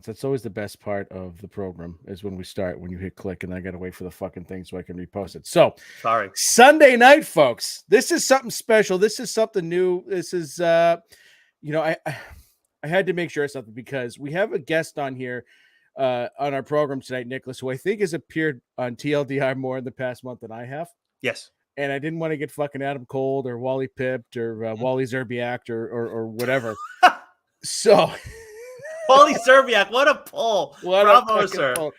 That's always the best part of the program is when we start, when you hit click, and I got to wait for the fucking thing so I can repost it. So, Sorry. Sunday night, folks. This is something special. This is something new. This is, I had to make sure of something because we have a guest on here on our program tonight, Nicholas, who I think has appeared on TLDR more in the past month than I have. Yes. And I didn't want to get fucking Adam Cold or Wally Pipped or Wally Zerbiak or whatever. So. Wally Zerbiak, what a pull. Bravo, sir. Pull.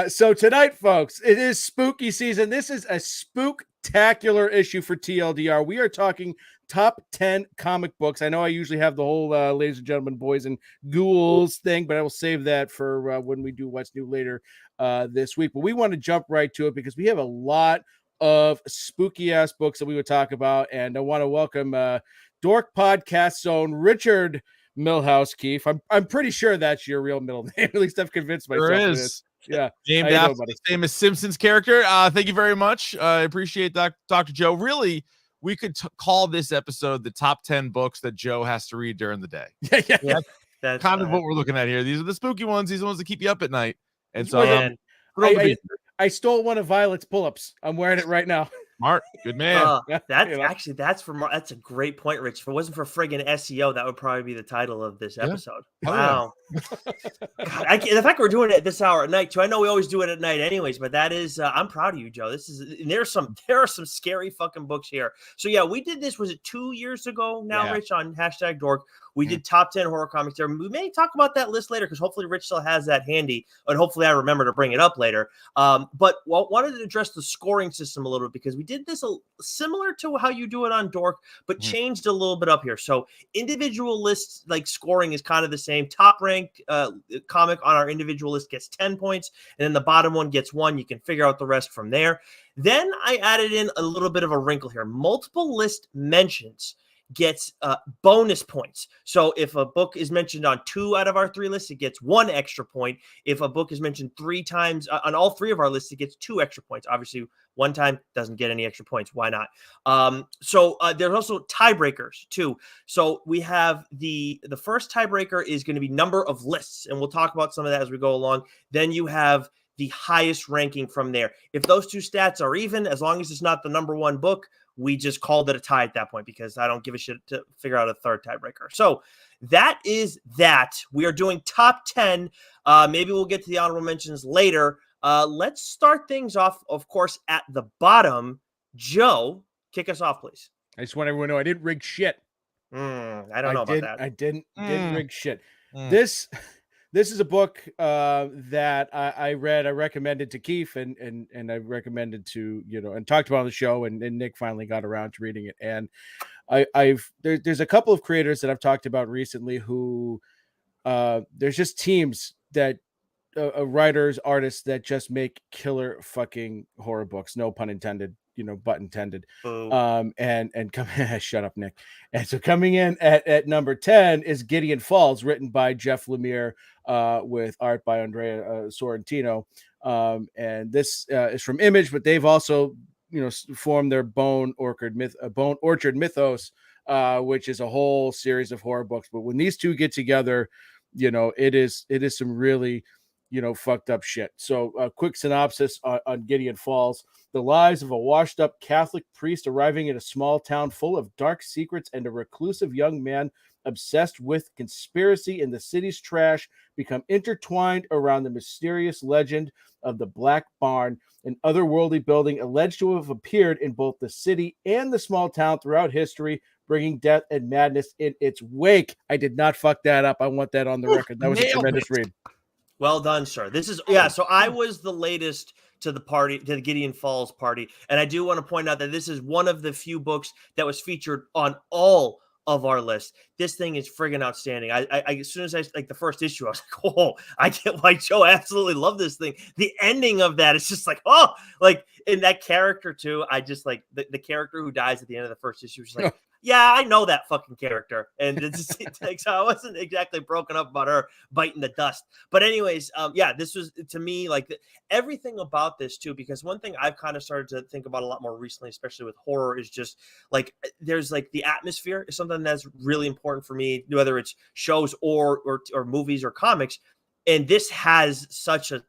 So tonight, folks, it is spooky season. This is a spooktacular issue for TLDR. We are talking top 10 comic books. I know I usually have the whole ladies and gentlemen, boys and ghouls thing, but I will save that for when we do what's new later this week. But we want to jump right to it because we have a lot of spooky ass books that we would talk about. And I want to welcome Dork Podcast Zone, Richard Milhouse Keefe. I'm pretty sure that's your real middle name. At least I've convinced myself. There is. Yeah. Named after the famous Simpsons character. Thank you very much. I appreciate that, Dr. Joe. Really, we could call this episode the top 10 books that Joe has to read during the day. Yeah. That's kind of what we're looking at here. These are the spooky ones. These are the ones that keep you up at night. And so I stole one of Violet's pull-ups. I'm wearing it right now. Smart. Good man. That's a great point, Rich. If it wasn't for friggin' SEO, that would probably be the title of this episode. Yeah. Wow. God, the fact we're doing it at this hour at night too. I know we always do it at night anyways, but that is I'm proud of you, Joe. There are some scary fucking books here. So yeah, we did this, was it 2 years ago now, Rich, on #Dork. We did top 10 horror comics there. We may talk about that list later because hopefully Rich still has that handy, and hopefully I remember to bring it up later. But wanted to address the scoring system a little bit because we did this similar to how you do it on Dork, but changed a little bit up here. So individual lists, like scoring is kind of the same. Top ranked comic on our individual list gets 10 points, and then the bottom one gets 1. You can figure out the rest from there. Then I added in a little bit of a wrinkle here. Multiple list mentions gets bonus points. So if a book is mentioned on 2 out of our 3 lists, it gets 1 extra point. If a book is mentioned 3 times on all 3 of our lists, it gets 2 extra points. Obviously, 1 time doesn't get any extra points. Why not? So there's also tiebreakers too. So we have the first tiebreaker is going to be number of lists, and we'll talk about some of that as we go along. Then you have the highest ranking from there. If those 2 stats are even, as long as it's not the number 1 book, we just called it a tie at that point because I don't give a shit to figure out a third tiebreaker. So that is that. We are doing top 10. Maybe we'll get to the honorable mentions later. Let's start things off, of course, at the bottom. Joe, kick us off, please. I just want everyone to know I didn't rig shit. I don't know about that. I didn't rig shit. This is a book that I read. I recommended to Keefe and I recommended to, and talked about on the show, and Nick finally got around to reading it. And there's a couple of creators that I've talked about recently who there's just teams that writers, artists that just make killer fucking horror books. No pun intended. Butt intended. And come shut up, Nick. And so coming in at number 10 is Gideon Falls, written by Jeff Lemire, with art by Andrea Sorrentino. And this is from Image, but they've also, formed their Bone Orchard Mythos, which is a whole series of horror books. But when these two get together, it is some really, fucked up shit. So a quick synopsis on Gideon Falls. The lives of a washed-up Catholic priest arriving in a small town full of dark secrets and a reclusive young man obsessed with conspiracy in the city's trash become intertwined around the mysterious legend of the Black Barn, an otherworldly building alleged to have appeared in both the city and the small town throughout history, bringing death and madness in its wake. I did not fuck that up. I want that on the record. That was a tremendous read. Well done, sir. This is, so I was the latest to the party, to the Gideon Falls party. And I do want to point out that this is one of the few books that was featured on all of our list. This thing is friggin' outstanding. I as soon as I like the first issue, I was like, oh, I get why Joe absolutely loved this thing. The ending of that is just like, oh, like in that character too. I just like the character who dies at the end of the first issue. Just like, Yeah, I know that fucking character, and it's like, so I wasn't exactly broken up about her biting the dust. But anyways, yeah, this was to me like everything about this too, because one thing I've kind of started to think about a lot more recently, especially with horror, is just like there's like the atmosphere is something that's really important for me, whether it's shows or movies or comics. And this has such a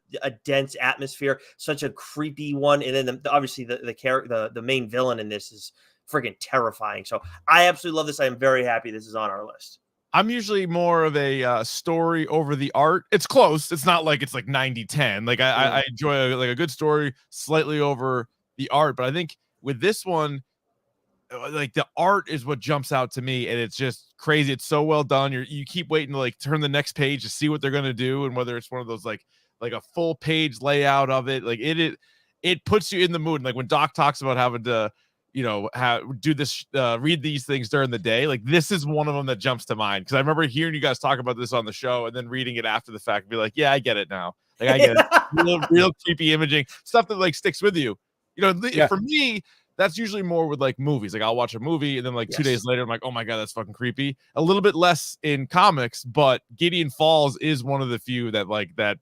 dense atmosphere, such a creepy one, and then obviously the main villain in this is freaking terrifying. So I absolutely love this. I am very happy this is on our list. I'm usually more of a story over the art. It's close. It's not like it's like 90-10. Like I enjoy like a good story slightly over the art, but I think with this one, like the art is what jumps out to me, and it's just crazy. It's so well done. You keep waiting to like turn the next page to see what they're gonna do, and whether it's one of those like a full page layout of it, like it puts you in the mood. And like when Doc talks about having to, do this, read these things during the day, like this is one of them that jumps to mind, because I remember hearing you guys talk about this on the show and then reading it after the fact and be like, yeah, I get it now. Like I get it. Real creepy imaging stuff that like sticks with you. For me, that's usually more with like movies. Like I'll watch a movie and then like 2 days later, I'm like, oh my God, that's fucking creepy. A little bit less in comics, but Gideon Falls is one of the few that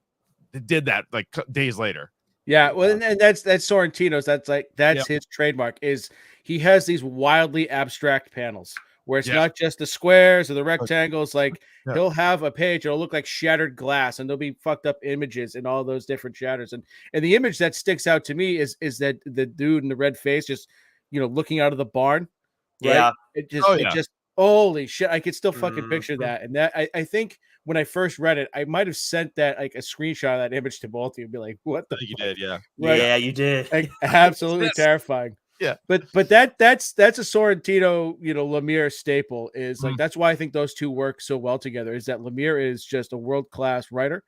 did that like days later. Yeah, well, and that's Sorrentino's. That's his trademark. Is he has these wildly abstract panels where it's not just the squares or the rectangles. Like he'll have a page, it'll look like shattered glass, and there'll be fucked up images in all those different shatters. And the image that sticks out to me is that the dude in the red face just looking out of the barn. Right? Yeah, it just holy shit! I could still fucking picture that. And that I think when I first read it, I might have sent that like a screenshot of that image to both of you and be like, what the you did, yeah. Right? Yeah, you did. Like, absolutely terrifying. Yeah. But that's a Sorrentino, Lemire staple is like, that's why I think those two work so well together, is that Lemire is just a world-class writer.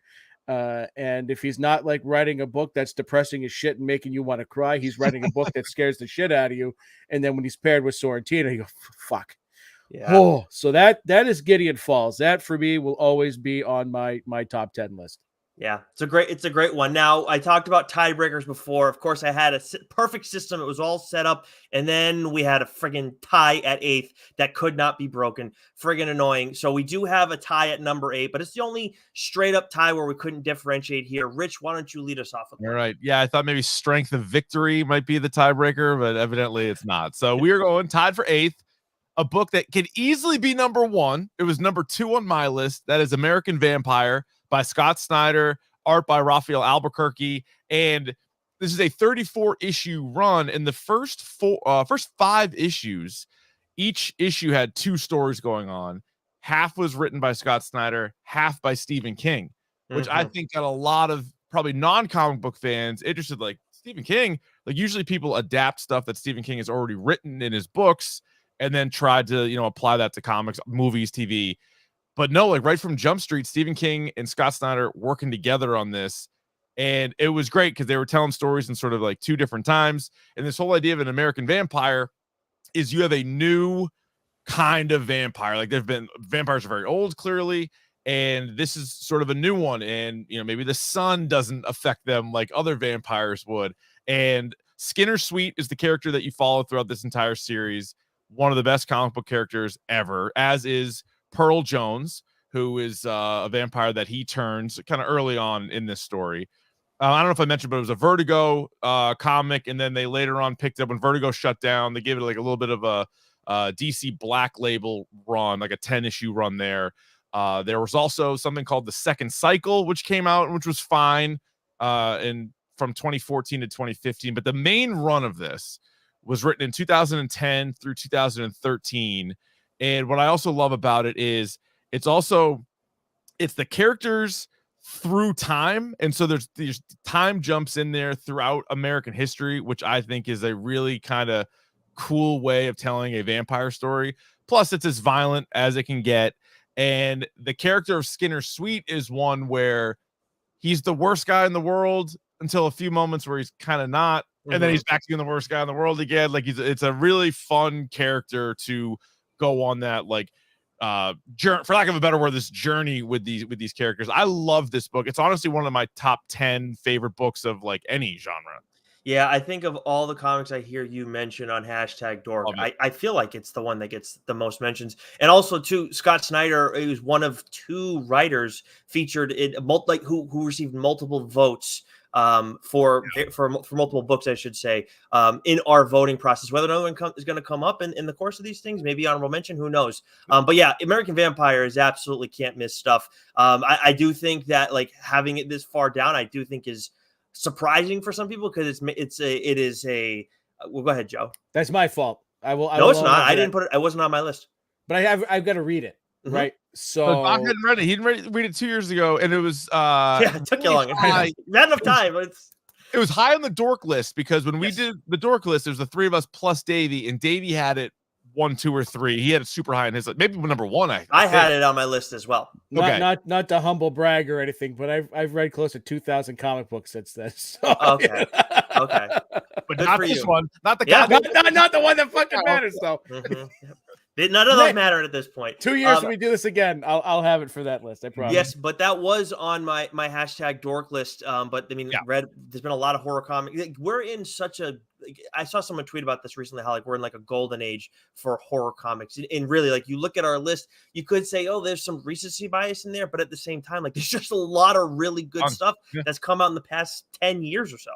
And if he's not like writing a book that's depressing as shit and making you want to cry, he's writing a book that scares the shit out of you. And then when he's paired with Sorrentino, you go, fuck. Yeah. Oh, so that is Gideon Falls. That for me will always be on my top 10 list. Yeah, it's a great one. Now, I talked about tiebreakers before. Of course, I had a perfect system. It was all set up, and then we had a friggin' tie at 8th that could not be broken. Friggin' annoying. So we do have a tie at number 8, but it's the only straight up tie where we couldn't differentiate here. Rich, why don't you lead us off with that? All right. Yeah, I thought maybe Strength of Victory might be the tiebreaker, but evidently it's not. So we're going tied for 8th. A book that could easily be number 1. It was number 2 on my list. That is American Vampire by Scott Snyder, art by Raphael Albuquerque. And this is a 34 issue run. In the first 5 issues, each issue had 2 stories going on. Half was written by Scott Snyder, half by Stephen King, which I think got a lot of probably non-comic book fans interested. Like Stephen King, like usually people adapt stuff that Stephen King has already written in his books and then tried to, apply that to comics, movies, TV. But no, like right from Jump Street, Stephen King and Scott Snyder working together on this. And it was great because they were telling stories in sort of like 2 different times. And this whole idea of an American vampire is you have a new kind of vampire. Like vampires are very old, clearly. And this is sort of a new one. And, maybe the sun doesn't affect them like other vampires would. And Skinner Sweet is the character that you follow throughout this entire series. One of the best comic book characters ever, as is Pearl Jones, who is a vampire that he turns kind of early on in this story. I don't know if I mentioned, but it was a Vertigo comic, and then they later on picked up when Vertigo shut down. They gave it like a little bit of a DC Black Label run, like a 10-issue run there. There was also something called The Second Cycle, which came out, which was fine from 2014 to 2015. But the main run of this was written in 2010 through 2013. And what I also love about it is it's the characters through time. And so there's time jumps in there throughout American history, which I think is a really kind of cool way of telling a vampire story. Plus, it's as violent as it can get. And the character of Skinner Sweet is one where he's the worst guy in the world until a few moments where he's kind of not. And then he's back to being the worst guy in the world again. Like it's a really fun character to go on that, like, for lack of a better word, this journey with these characters. I love this book. It's honestly one of my top 10 favorite books of like any genre. Yeah, I think of all the comics I hear you mention on #Dork, Love it. I feel like it's the one that gets the most mentions. And also, too, Scott Snyder is one of 2 writers featured in like who received multiple votes for multiple books, I should say, in our voting process. Whether another one is going to come up in the course of these things, maybe honorable mention, who knows? But yeah, American Vampire is absolutely can't miss stuff. I do think that like having it this far down, I do think is surprising for some people because it is a well, go ahead, Joe. That's my fault. I No, will it's own not. up to I didn't that. put it. I wasn't on my list. But I've got to read it, Mhm. right? So Doc So hadn't read it. He didn't read it 2 years ago, and it was Yeah, it took you long. high. Not enough time. But It was high on the dork list because when we Yes. did the dork list, there's the 3 of us plus Davey, and Davey had it 1, 2, or 3. He had it super high in his, like, maybe number 1. I had it on my list as well. Okay. not to humble brag or anything, but I've read close to 2,000 comic books since then. So, Okay. Okay. But Good not for this you. one. Not the Yeah. goddamn. not the one that fucking matters though. Mhm. None of those Nick, matter at this point. 2 years when we do this again, I'll have it for that list. I promise. Yes, but that was on my #Dork list. But I mean, Yeah. there's been a lot of horror comics. Like, we're in such a. I saw someone tweet about this recently. How like we're in like a golden age for horror comics, and really, like you look at our list, you could say, oh, there's some recency bias in there, but at the same time, like there's just a lot of really good stuff Yeah. that's come out in the past 10 years or so.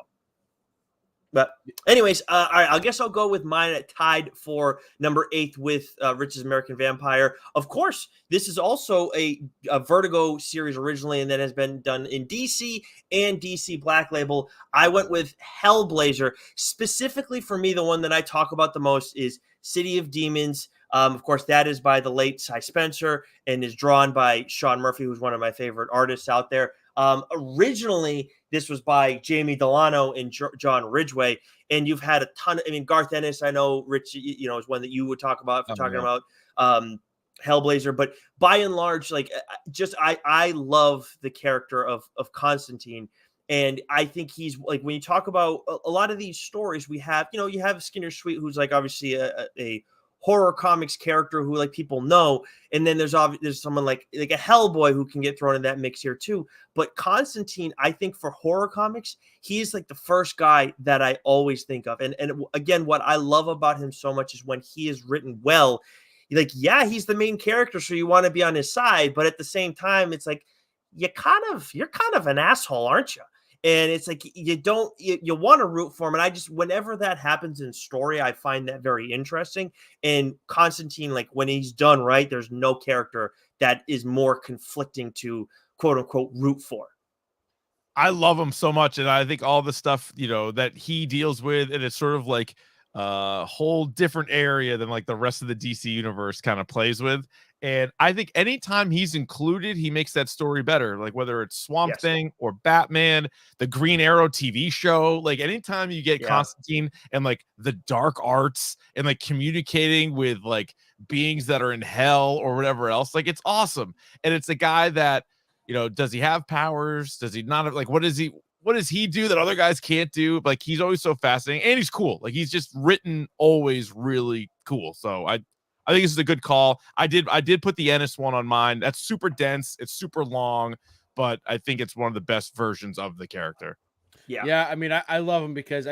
But anyways, all right, I guess I'll go with mine tied for number 8 with Rich's American Vampire. Of course, this is also a Vertigo series originally, and that has been done in DC and DC Black Label. I went with Hellblazer. Specifically for me, the one that I talk about the most is City of Demons. Of course, that is by the late Cy Spencer and is drawn by Sean Murphy, who's one of my favorite artists out there. Originally, this was by Jamie Delano and John Ridgway, and you've had a ton. I mean, Garth Ennis, I know, Rich, you know, is one that you would talk about if you're talking about Hellblazer. But by and large, like, just I love the character of Constantine, and I think he's like when you talk about a lot of these stories, we have, you know, you have Skinner Sweet, who's like obviously a horror comics character who like people know, and then there's someone like a Hellboy who can get thrown in that mix here too. But Constantine, I think for horror comics, he's like the first guy that I always think of. And again, what I love about him so much is when he is written well. Like, yeah, he's the main character, so you want to be on his side, but at the same time, it's like you're kind of an asshole, aren't you? And it's like you want to root for him. And I just, whenever that happens in story, I find that very interesting. And Constantine, like when he's done right, there's no character that is more conflicting to quote unquote root for. I love him so much, and I think all the stuff, you know, that he deals with, and it's sort of like a whole different area than like the rest of the DC universe kind of plays with. And I think anytime he's included, he makes that story better. Like whether it's Swamp Thing or Batman, the Green Arrow TV show, like anytime you get Constantine and like the dark arts and like communicating with like beings that are in hell or whatever else, like it's awesome. And it's a guy that, you know, does he have powers? Does he not have, like, what does he do that other guys can't do? Like, he's always so fascinating, and he's cool. Like, he's just written always really cool. So I think this is a good call. I did put the Ennis one on mine. That's super dense. It's super long, but I think it's one of the best versions of the character. Yeah. I mean, I love him because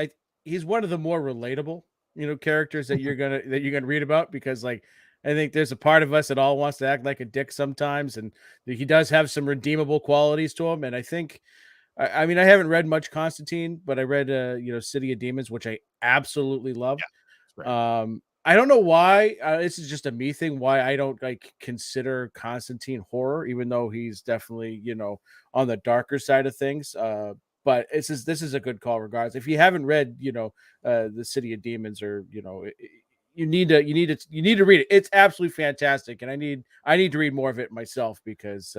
he's one of the more relatable, you know, characters that you're gonna read about, because like I think there's a part of us that all wants to act like a dick sometimes, and he does have some redeemable qualities to him. And I think, I mean, I haven't read much Constantine, but I read you know, City of Demons, which I absolutely love. Yeah, I don't know why. This is just a me thing. Why I don't like consider Constantine horror, even though he's definitely, you know, on the darker side of things. But this is a good call, regardless. If you haven't read, you know, the City of Demons, or you know, you need to read it. It's absolutely fantastic, and I need to read more of it myself, because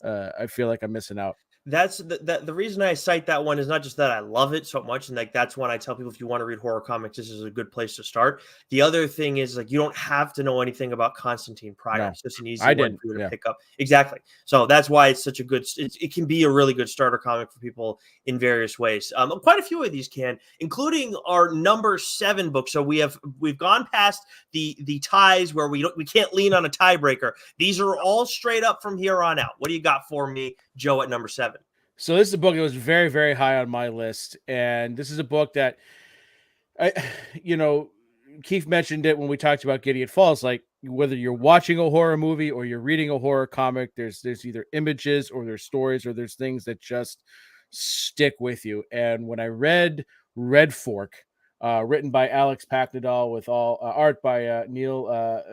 I feel like I'm missing out. That's the reason I cite that one is not just that I love it so much, and like that's when I tell people, if you want to read horror comics, this is a good place to start. The other thing is, like, you don't have to know anything about Constantine prior. No, It's just an easy I one didn't. for you to Yeah. pick up. Exactly. So that's why it's such a good. It can be a really good starter comic for people in various ways. Quite a few of these can, including our number 7 book. So we've gone past the ties where we can't lean on a tiebreaker. These are all straight up from here on out. What do you got for me, Joe, at number 7? So this is a book that was very, very high on my list, and this is a book that I, Keith mentioned it when we talked about Gideon Falls. Like whether you're watching a horror movie or you're reading a horror comic, there's either images or there's stories or there's things that just stick with you. And when I read Red Fork, written by Alex Packnadal with all art by Neil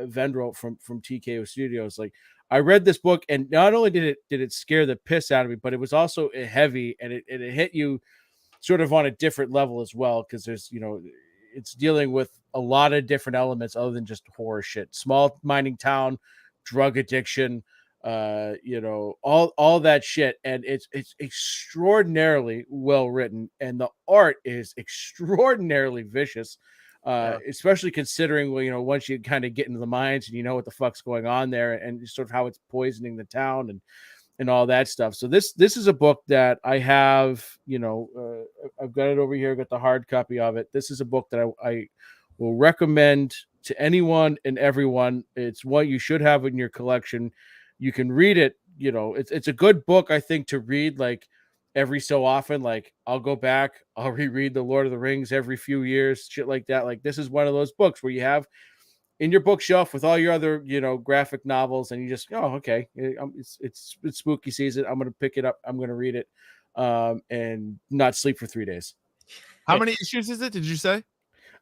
Vendrell from TKO Studios, like I read this book, and not only did it scare the piss out of me, but it was also heavy, and it hit you sort of on a different level as well, because there's it's dealing with a lot of different elements other than just horror shit. Small mining town, drug addiction, all that shit, and it's extraordinarily well written, and the art is extraordinarily vicious. Especially considering, once you kind of get into the mines and you know what the fuck's going on there, and sort of how it's poisoning the town and all that stuff. So this is a book that I have, I've got it over here. I've got the hard copy of it. This is a book that I will recommend to anyone and everyone. It's what you should have in your collection. You can read it. It's a good book, I think, to read like every so often. Like I'll go back, I'll reread the Lord of the Rings every few years, shit like that. Like this is one of those books where you have in your bookshelf with all your other, graphic novels, and you just, okay, it's spooky season. I'm going to pick it up. I'm going to read it, and not sleep for 3 days. How many issues is it? Did you say?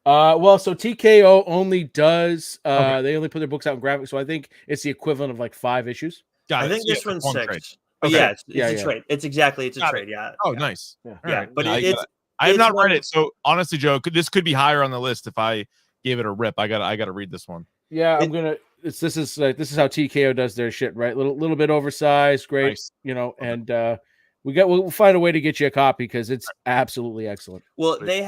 Well, so TKO only does, Okay. they only put their books out in graphics. So I think it's the equivalent of like 5 issues. I think this one's 6. Trade. But Okay. it's a trade. It's a trade. Yeah. Oh, yeah. nice. Yeah. Right. But I have not read it. So honestly, Joe, this could be higher on the list if I gave it a rip. I got to read this one. Yeah, this is how TKO does their shit, right? Little bit oversized, great, Nice. and we'll find a way to get you a copy because it's absolutely excellent. Well, they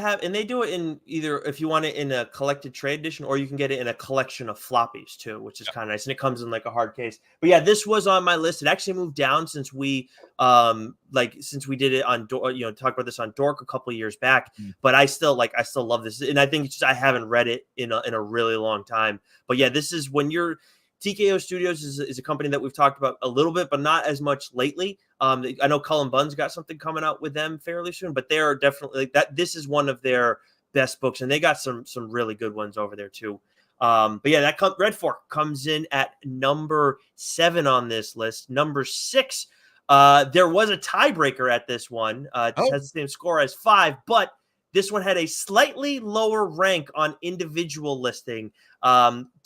do it in either, if you want it in a collected trade edition, or you can get it in a collection of floppies too, which is kind of nice, and it comes in like a hard case. But yeah, this was on my list. It actually moved down since we did it on talk about this on Dork a couple of years back. But I still love this, and I think it's just I haven't read it in a really long time. But yeah, this is when you're TKO Studios is a company that we've talked about a little bit, but not as much lately. I know Cullen Bunn's got something coming out with them fairly soon, but they are definitely that. This is one of their best books, and they got some really good ones over there too. But yeah, Red Fork comes in at number 7 on this list. Number 6, there was a tiebreaker at this one. It has the same score as 5, but this one had a slightly lower rank on individual listing.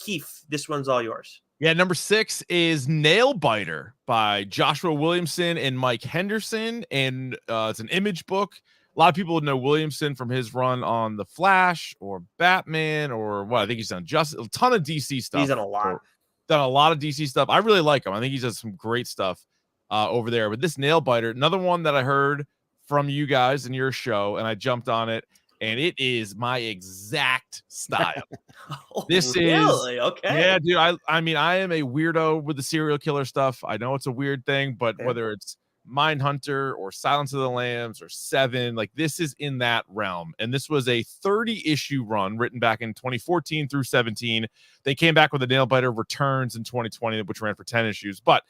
Keith, this one's all yours. Yeah, number 6 is Nailbiter by Joshua Williamson and Mike Henderson, and it's an Image book. A lot of people would know Williamson from his run on The Flash or Batman or what I think he's done just a ton of DC stuff. He's done a lot. Done a lot of DC stuff. I really like him. I think he's done some great stuff over there. But this Nailbiter, another one that I heard from you guys in your show, and I jumped on it, and it is my exact style. This really? is okay. Yeah, dude. I mean, I am a weirdo with the serial killer stuff. I know it's a weird thing, but whether it's Mindhunter or Silence of the Lambs or Seven, like this is in that realm. And this was a 30-issue run written back in 2014 through 17. They came back with a Nailbiter Returns in 2020, which ran for 10 issues. But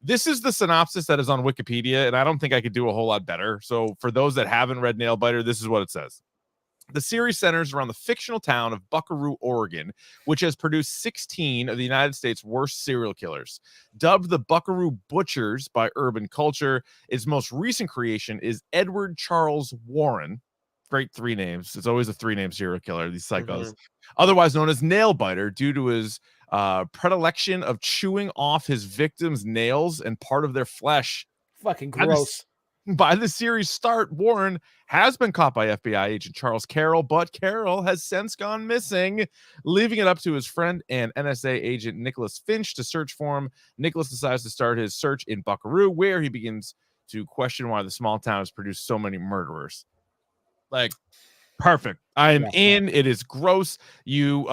this is the synopsis that is on Wikipedia, and I don't think I could do a whole lot better. So for those that haven't read Nailbiter, this is what it says. The series centers around the fictional town of Buckaroo, Oregon, which has produced 16 of the United States' worst serial killers. Dubbed the Buckaroo Butchers by Urban Culture, its most recent creation is Edward Charles Warren. Great 3 names. It's always a 3-name serial killer, these psychos. Otherwise known as Nailbiter, due to his predilection of chewing off his victims' nails and part of their flesh. Fucking gross. By the series start, Warren has been caught by FBI agent Charles Carroll, but Carroll has since gone missing, leaving it up to his friend and NSA agent Nicholas Finch to search for him. Nicholas decides to start his search in Buckaroo, where he begins to question why the small town has produced so many murderers. Like, perfect. I'm in. It is gross. You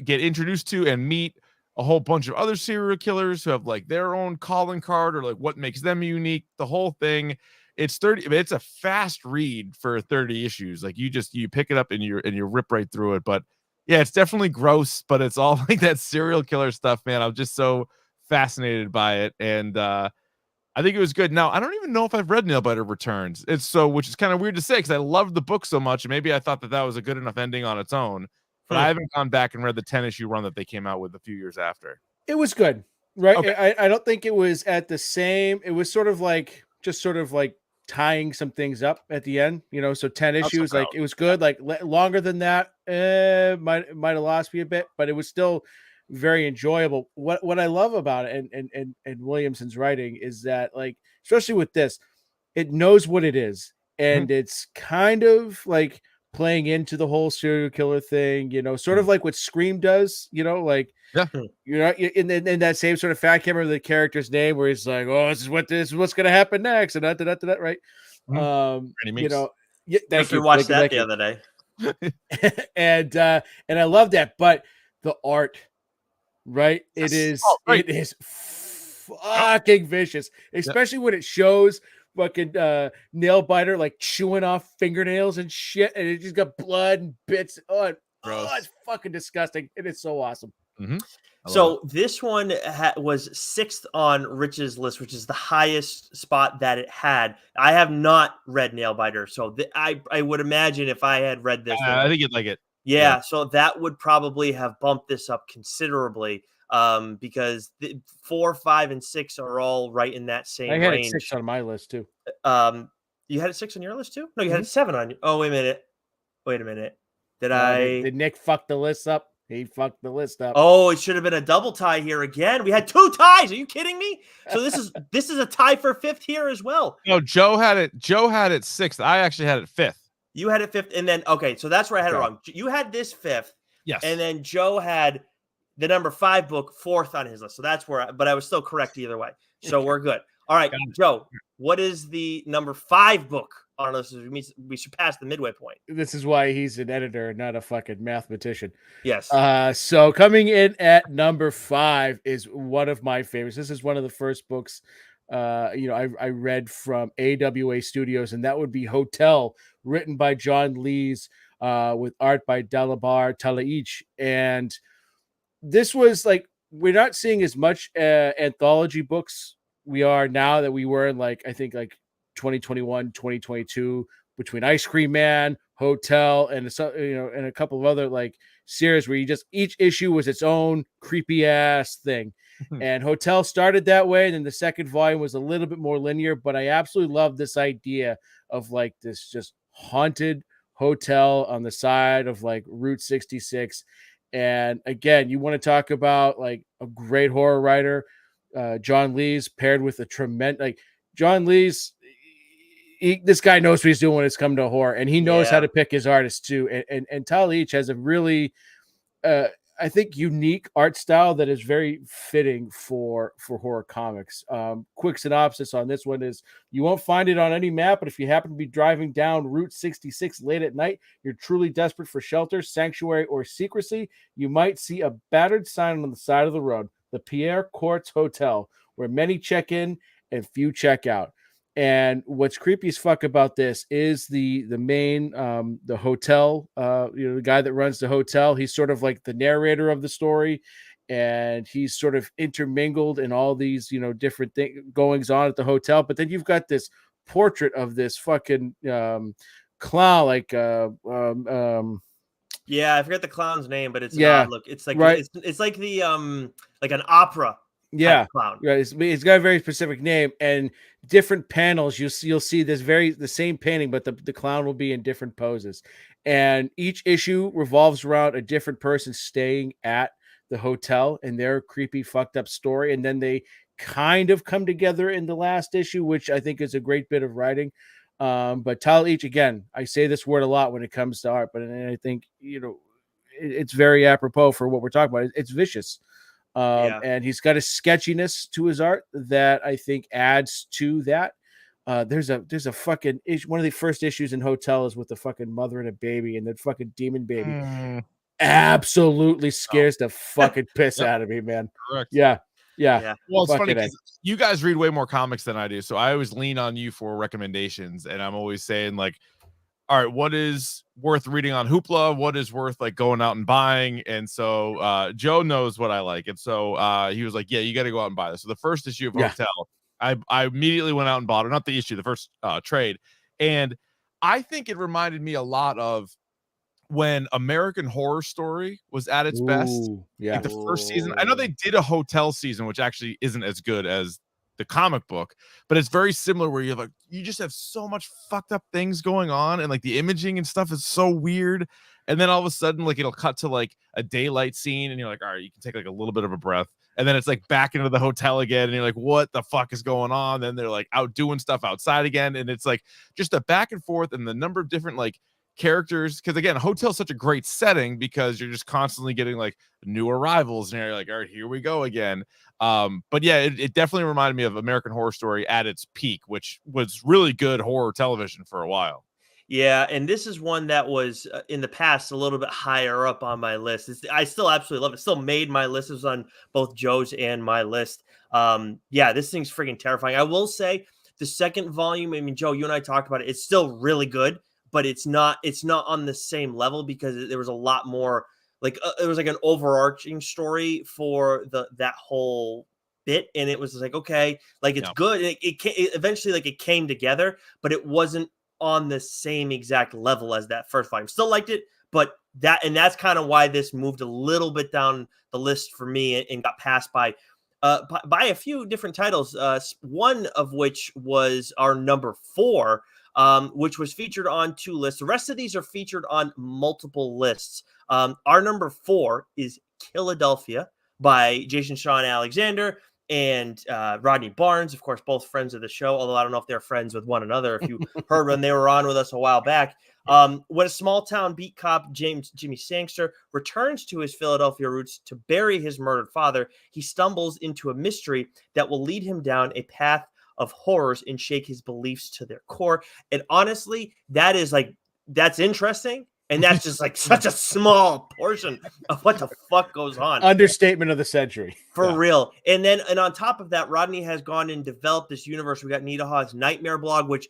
get introduced to and meet a whole bunch of other serial killers who have like their own calling card or like what makes them unique. The whole thing. It's 30. It's a fast read for 30 issues. Like you pick it up and you rip right through it. But yeah, it's definitely gross, but it's all like that serial killer stuff, man. I'm just so fascinated by it. And I think it was good. Now, I don't even know if I've read Nailbiter Returns. Which is kind of weird to say because I loved the book so much, and maybe I thought that was a good enough ending on its own. But I haven't gone back and read the 10-issue run that they came out with a few years after. It was good, right? Okay. I don't think it was at the same. It was sort of like tying some things up at the end, So 10 issues, like it was good. Like longer than that, might have lost me a bit, but it was still very enjoyable. What I love about it and Williamson's writing is that, like, especially with this, it knows what it is, and it's kind of like playing into the whole serial killer thing, sort of like what Scream does, like. Yeah. In that same sort of fact, I can't remember the character's name where he's like, "Oh, this is what's going to happen next," and that, right? Yeah, thank you. Watched that the other day, and I love that. But the art, right? It is fucking vicious, especially when it shows fucking nail biter like chewing off fingernails and shit, and it just got blood and bits. It's fucking disgusting, and it's so awesome. So this one was 6th on Rich's list, which is the highest spot that it had. I have not read Nailbiter, so I would imagine if I had read this, I think you'd like it. Yeah, so that would probably have bumped this up considerably, because 4, 5, and 6 are all right in that same range. I had 6 on my list too. You had it 6 on your list too? No, you had it 7 on. Oh, wait a minute. Did Nick fuck the list up? He fucked the list up. Oh, it should have been a double tie here again. We had 2 ties. Are you kidding me? So this is a tie for 5th here as well. No, Joe had it 6th. I actually had it 5th. You had it 5th, and then so that's where I had it wrong. You had this 5th, yes, and then Joe had the number 5 book 4th on his list. So that's where, but I was still correct either way. So we're good. All right, Joe, what is the number 5 book on our list? We surpassed the midway point. This is why he's an editor, not a fucking mathematician. Yes. So coming in at number 5 is one of my favorites. This is one of the first books I read from AWA Studios, and that would be Hotel, written by John Lees, with art by Dalabar Talaich. And this was like, we're not seeing as much anthology books we are now that we were in, like, I think like 2021, 2022, between Ice Cream Man, Hotel, and and a couple of other like series where each issue was its own creepy ass thing. And Hotel started that way, and then the second volume was a little bit more linear, but I absolutely love this idea of like this just haunted hotel on the side of like Route 66. And again, you want to talk about like a great horror writer, John Lees, paired with a tremendous, like, John Lees, this guy knows what he's doing when it's come to horror, and he knows how to pick his artists too. And Talaich has a really I think unique art style that is very fitting for horror comics. Quick synopsis on this one is: you won't find it on any map, but if you happen to be driving down Route 66 late at night, you're truly desperate for shelter, sanctuary, or secrecy, you might see a battered sign on the side of the road, the Pierre Courts Hotel, where many check in and few check out. And what's creepy as fuck about this is the main the hotel, the guy that runs the hotel. He's sort of like the narrator of the story, and he's sort of intermingled in all these different goings on at the hotel. But then you've got this portrait of this fucking clown, like yeah, I forget the clown's name, but it's an odd look. It's like it's like the like an opera. Clown. Right. It's got a very specific name, and different panels you'll see the same painting, but the clown will be in different poses, and each issue revolves around a different person staying at the hotel and their creepy fucked up story, and then they kind of come together in the last issue, which I think is a great bit of writing. But Talaich, again, I say this word a lot when it comes to art, but I think it's very apropos for what we're talking about. It's vicious. And he's got a sketchiness to his art that I think adds to that. There's a fucking one of the first issues in Hotel is with the fucking mother and a baby, and that fucking demon baby absolutely scares the fucking piss out of me, man. Correct. Yeah. Well, it's funny because you guys read way more comics than I do, so I always lean on you for recommendations, and I'm always saying like, all right, what is worth reading on Hoopla? What is worth like going out and buying? And so Joe knows what I like. And so he was like, yeah, you got to go out and buy this. So the first issue of Hotel I immediately went out and bought it, not the issue, the first trade. And I think it reminded me a lot of when American Horror Story was at its best. Ooh, yeah. Like the first season. I know they did a hotel season, which actually isn't as good as the comic book, but it's very similar where you just have so much fucked up things going on, and like the imaging and stuff is so weird. And then all of a sudden, like it'll cut to like a daylight scene, and you're like, all right, you can take like a little bit of a breath. And then it's like back into the hotel again, and you're like, what the fuck is going on? Then they're like out doing stuff outside again, and it's like just a back and forth, and the number of different like characters, because again, a hotel is such a great setting because you're just constantly getting like new arrivals, and you're like, all right, here we go again. But yeah, it definitely reminded me of American Horror Story at its peak, which was really good horror television for a while. Yeah, and this is one that was in the past a little bit higher up on my list. I still absolutely love it. Still made my list. It was on both Joe's and my list. Yeah, this thing's freaking terrifying. I will say the second volume, I mean, Joe, you and I talked about it. It's still really good, but it's not on the same level because there was a lot more like it was like an overarching story for that whole bit, and it was like, okay, like it's good. It eventually like it came together, but it wasn't on the same exact level as that first volume. Still liked it, but that's kind of why this moved a little bit down the list for me and got passed by a few different titles. One of which was our number 4, which was featured on 2 lists. The rest of these are featured on multiple lists. Our number 4 is Philadelphia by Jason Shawn Alexander and Rodney Barnes, of course, both friends of the show, although I don't know if they're friends with one another. If you heard when they were on with us a while back, when a small town beat cop Jimmy Sangster returns to his Philadelphia roots to bury his murdered father, he stumbles into a mystery that will lead him down a path of horrors and shake his beliefs to their core. And honestly, that's interesting. And that's just like such a small portion of what the fuck goes on. Understatement of the century. For real. And on top of that, Rodney has gone and developed this universe. We got Nita Haw's Nightmare blog, which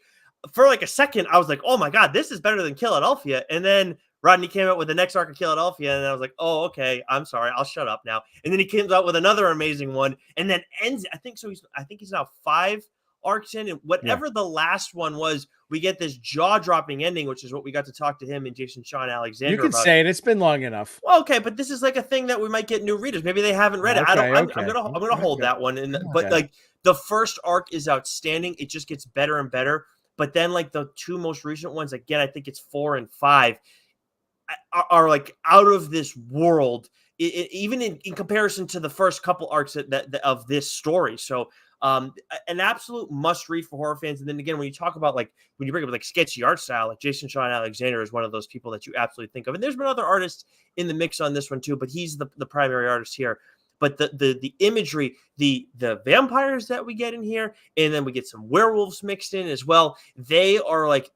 for like a second, I was like, oh my God, this is better than Philadelphia. And then Rodney came out with the next arc of Philadelphia. And I was like, oh, okay, I'm sorry. I'll shut up now. And then he comes out with another amazing one and then ends. I think he's now 5 arcs in, and whatever the last one was, we get this jaw-dropping ending, which is what we got to talk to him and Jason Shawn Alexander about. You can say it. It's been long enough. Well, okay, but this is like a thing that we might get new readers. Maybe they haven't read it. I'm gonna hold that one. But like the first arc is outstanding. It just gets better and better. But then like the 2 most recent ones, again, I think it's 4 and 5, are like out of this world. Even in comparison to the first couple arcs of this story. So an absolute must read for horror fans. And then again, when you talk about like when you bring up like sketchy art style, like Jason Shawn Alexander is one of those people that you absolutely think of. And there's been other artists in the mix on this one too, but he's the primary artist here. But the imagery, the vampires that we get in here, and then we get some werewolves mixed in as well. They are like,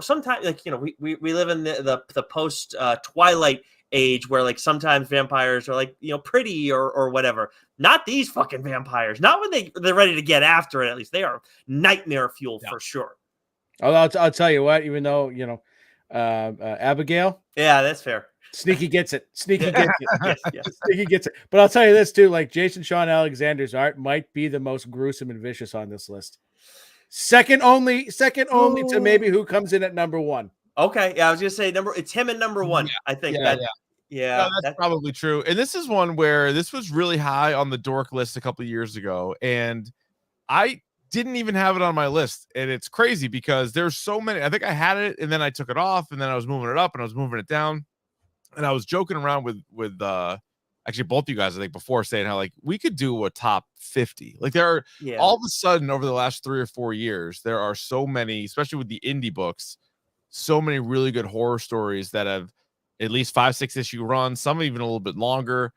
sometimes like we live in the post Twilight age where like sometimes vampires are like pretty or whatever. Not these fucking vampires. Not when they're ready to get after it. At least they are nightmare fuel for sure. I'll tell you what. Even though Abigail. Yeah, that's fair. Sneaky gets it. Sneaky gets it. Yes. Sneaky gets it. But I'll tell you this too. Like Jason Shawn Alexander's art might be the most gruesome and vicious on this list. Second only to maybe who comes in at number 1. Okay, yeah, I was gonna say it's him at number 1. I think no, that's probably true. And this is one where this was really high on the dork list a couple of years ago, and I didn't even have it on my list. And it's crazy because there's so many. I think I had it, and then I took it off, and then I was moving it up, and I was moving it down, and I was joking around with actually both of you guys, I think, before, saying how like we could do a top 50. Like there are all of a sudden over the last 3 or 4 years, there are so many, especially with the indie books, so many really good horror stories that have at least 5-6 issue runs, some even a little bit longer.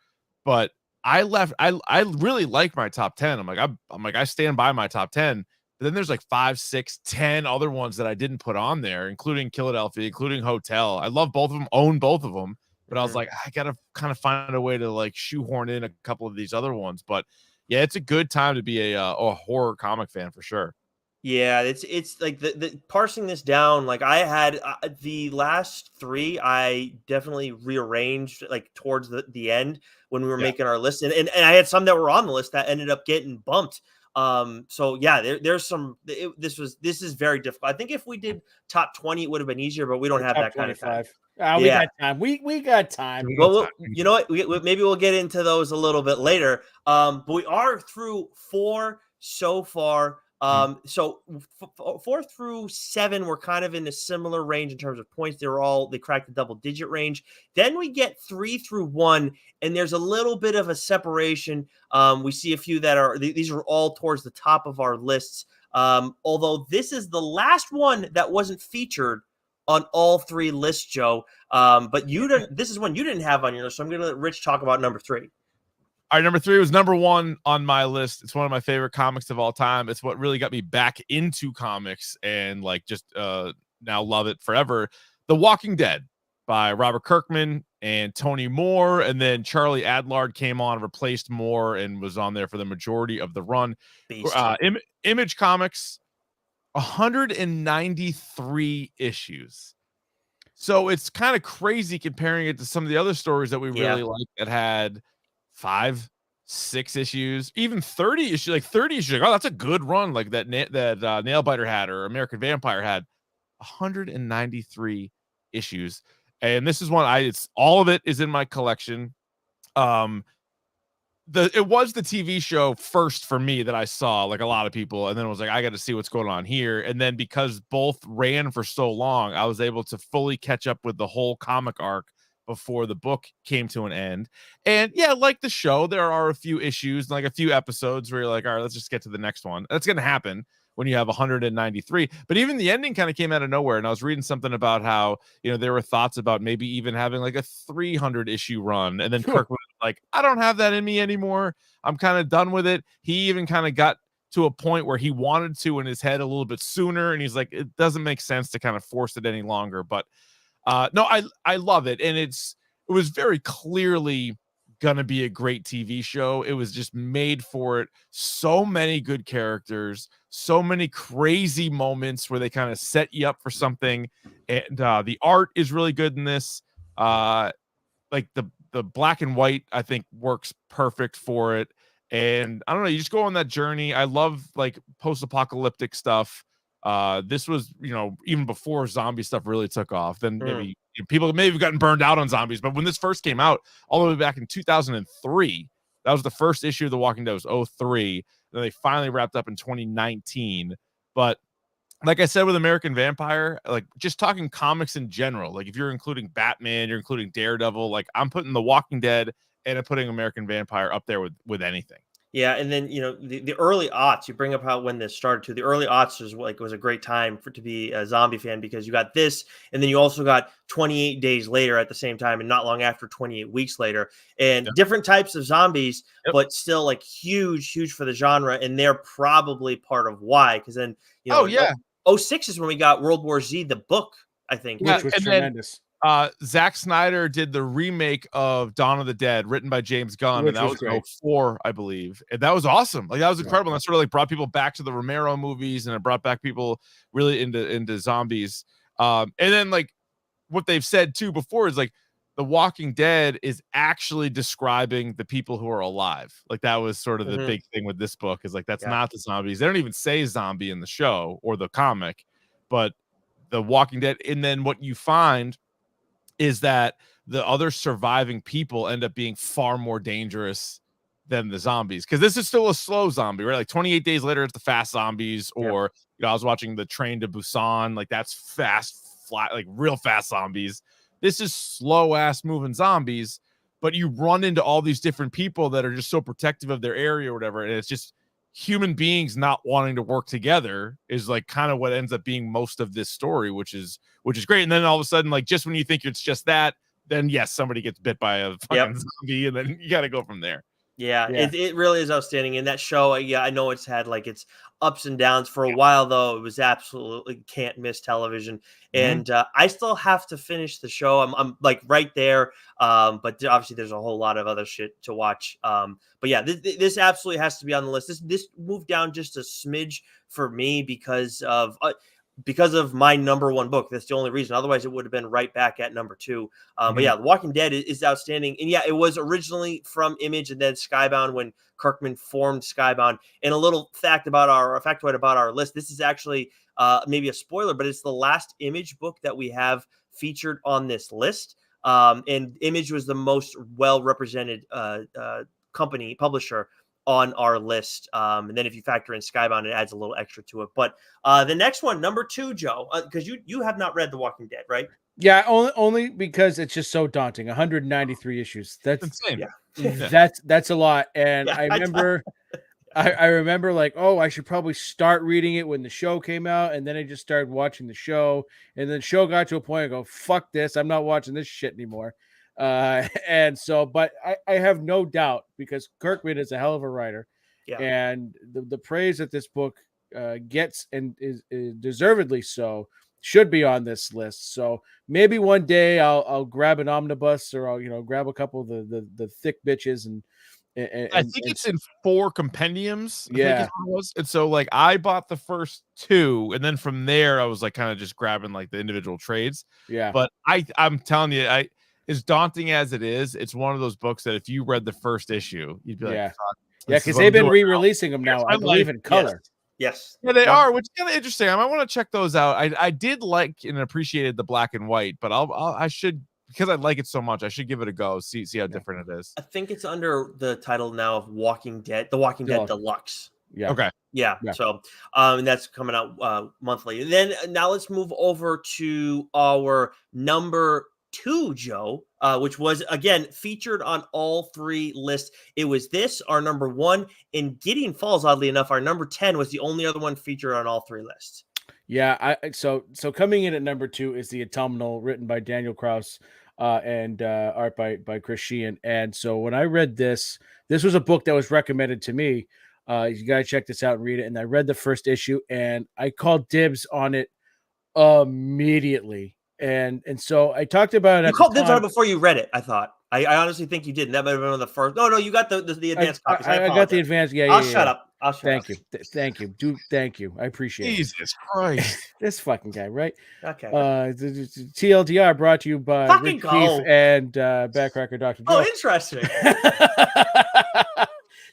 But I really like my top 10. I'm like I stand by my top 10. But then there's like 5, 6, 10 other ones that I didn't put on there, including Philadelphia, including Hotel. I love both of them, own both of them. But I was like, I gotta kind of find a way to like shoehorn in a couple of these other ones. But yeah, it's a good time to be a horror comic fan for sure. Yeah, it's like the parsing this down. Like I had the last 3, I definitely rearranged like towards the end when we were making our list, and I had some that were on the list that ended up getting bumped. So yeah, there's some. This is very difficult. I think if we did top 20, it would have been easier, but we don't have top that kind of time. 25. We Yeah. got time. We got time. Well, you know what? Maybe we'll get into those a little bit later. But we are through 4 so far. So 4 through 7 were kind of in a similar range in terms of points. They cracked the double digit range. Then we get 3 through 1, and there's a little bit of a separation. We see a few that these are all towards the top of our lists. Although this is the last one that wasn't featured on all 3 lists, Joe. But this is one you didn't have on your list, so I'm going to let Rich talk about number 3. All right, number 3 was number 1 on my list. It's one of my favorite comics of all time. It's what really got me back into comics and like just now love it forever. The Walking Dead by Robert Kirkman and Tony Moore, and then Charlie Adlard came on, replaced Moore, and was on there for the majority of the run. Image Comics, 193 issues. So it's kind of crazy comparing it to some of the other stories that we really like that had 5, 6 issues, even 30 issues, like 30 issues. Like, oh, that's a good run. Like that Nailbiter had, or American Vampire had. 193 issues. And this is one it's all of it is in my collection. It was the TV show first for me that I saw, like a lot of people, and then I was like, I got to see what's going on here. And then because both ran for so long, I was able to fully catch up with the whole comic arc before the book came to an end. And yeah, like the show, there are a few issues, like a few episodes where you're like, all right, let's just get to the next one. That's going to happen when you have 193. But even the ending kind of came out of nowhere. And I was reading something about how, there were thoughts about maybe even having like a 300 issue run. And then Kirk was like, I don't have that in me anymore. I'm kind of done with it. He even kind of got to a point where he wanted to in his head a little bit sooner. And he's like, it doesn't make sense to kind of force it any longer. But no, I love it. And it was very clearly gonna be a great TV show. It was just made for it. So many good characters, so many crazy moments where they kind of set you up for something. And the art is really good in this. Like the black and white, I think, works perfect for it. And I don't know, you just go on that journey. I love like post-apocalyptic stuff. This was, even before zombie stuff really took off. Then maybe people may have gotten burned out on zombies, but when this first came out, all the way back in 2003, that was the first issue of The Walking Dead. It was 03. Then they finally wrapped up in 2019. But like I said with American Vampire, like just talking comics in general, like if you're including Batman, you're including Daredevil, like I'm putting The Walking Dead and I'm putting American Vampire up there with anything. Yeah, and then the early aughts. You bring up how when this started too. The early aughts was a great time to be a zombie fan, because you got this, and then you also got 28 Days Later at the same time, and not long after 28 Weeks Later, and different types of zombies, but still like huge for the genre, and they're probably part of why. Because then 06 is when we got World War Z, the book, I think, which was tremendous. Zack Snyder did the remake of Dawn of the Dead, written by James Gunn, and that was in 04, I believe. And that was awesome. Like that was incredible. That sort of like brought people back to the Romero movies, and it brought back people really into zombies. And then like what they've said too before is like The Walking Dead is actually describing the people who are alive. Like that was sort of the big thing with this book, is like that's not the zombies. They don't even say zombie in the show or the comic, but The Walking Dead. And then what you find is that the other surviving people end up being far more dangerous than the zombies, because this is still a slow zombie, right? Like 28 Days Later, it's the fast zombies, or I was watching the Train to Busan, like that's fast, flat, like real fast zombies. This is slow ass moving zombies, but you run into all these different people that are just so protective of their area or whatever, and it's just human beings not wanting to work together is like kind of what ends up being most of this story, which is great. And then all of a sudden, like just when you think it's just that, then yes, somebody gets bit by a fucking zombie, and then you got to go from there. Yeah. It really is outstanding. And that show, I know it's had like its ups and downs for a while, though. It was absolutely can't miss television. And I still have to finish the show. I'm like right there. But obviously there's a whole lot of other shit to watch. But yeah, this absolutely has to be on the list. This moved down just a smidge for me because of because of my number one book. That's the only reason. Otherwise, it would have been right back at number two. But yeah, The Walking Dead is outstanding. And yeah, it was originally from Image and then Skybound when Kirkman formed Skybound. And a little factoid about our list. This is actually maybe a spoiler, but it's the last Image book that we have featured on this list. And Image was the most well represented publisher on our list. And then if you factor in Skybound, it adds a little extra to it. But the next one, number two, Joe, because you have not read The Walking Dead, right? Yeah, only because it's just so daunting. 193 issues. That's insane. Yeah. That's a lot. And Yeah, I remember I remember like, oh, I should probably start reading it when the show came out, and then I just started watching the show, and then the show got to a point I go, fuck this, I'm not watching this shit anymore. And so, but I have no doubt because Kirkman is a hell of a writer, and the praise that this book gets and is deservedly so should be on this list. So maybe one day I'll grab an omnibus or I'll grab a couple of the thick bitches and I think it's in 4 compendiums. I think Yeah. is what it was. And so like I bought the first 2, and then from there I was like kind of just grabbing like the individual trades. Yeah. But I'm telling you, as daunting as it is, it's one of those books that if you read the first issue, you'd be like, Yeah. fuck, Yeah, this is because what I'm they've been doing re-releasing them now, I believe, in color. Yes. Yeah, they are, which is kind of interesting. I might want to check those out. I did like and appreciated the black and white, but I should, because I like it so much, I should give it a go. See how different it is. I think it's under the title now of Walking Dead, The Walking Dead Deluxe. Yeah. Okay. Yeah. So, and that's coming out monthly. Then now let's move over to our number 2, Joe, which was again featured on all 3 lists. It was this, our number 1, and Gideon Falls, oddly enough, our number 10 was the only other one featured on all 3 lists. Yeah, so coming in at number 2 is The Autumnal, written by Daniel Kraus and art by Chris Sheehan. And so when I read this was a book that was recommended to me. You gotta check this out and read it. And I read the first issue and I called dibs on it immediately. And so I talked about it. You called dibs on it before you read it, I thought. I honestly think you did. And that might have been one of the first. No, you got the advanced copies. I got the advanced. Yeah, I'll shut up. Thank you. Thank you. Thank you. I appreciate it. Jesus Christ. This fucking guy, right? Okay. TLDR brought to you by Rich Keefe and Backcracker Dr. Joe. Oh, interesting.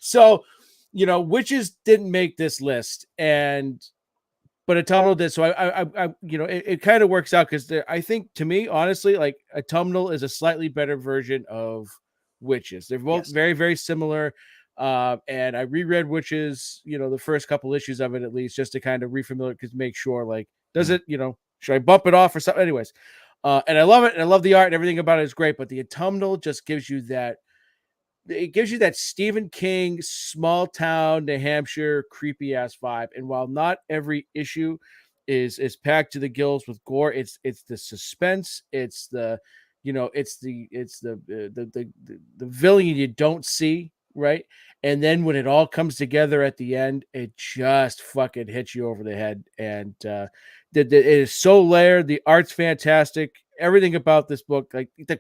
So, witches didn't make this list, but Autumnal did. So I it kind of works out because I think, to me, honestly, like Autumnal is a slightly better version of Witches. They're both very, very similar. And I reread Witches, the first couple issues of it at least, just to kind of refamiliar, because make sure, like, does it, should I bump it off or something? Anyways, and I love it, and I love the art and everything about it is great. But the Autumnal just gives you that. It gives you that Stephen King small town New Hampshire creepy ass vibe. And while not every issue is packed to the gills with gore, it's the suspense, it's the villain you don't see, right? And then when it all comes together at the end, it just fucking hits you over the head. And it is so layered. The art's fantastic. Everything about this book, like the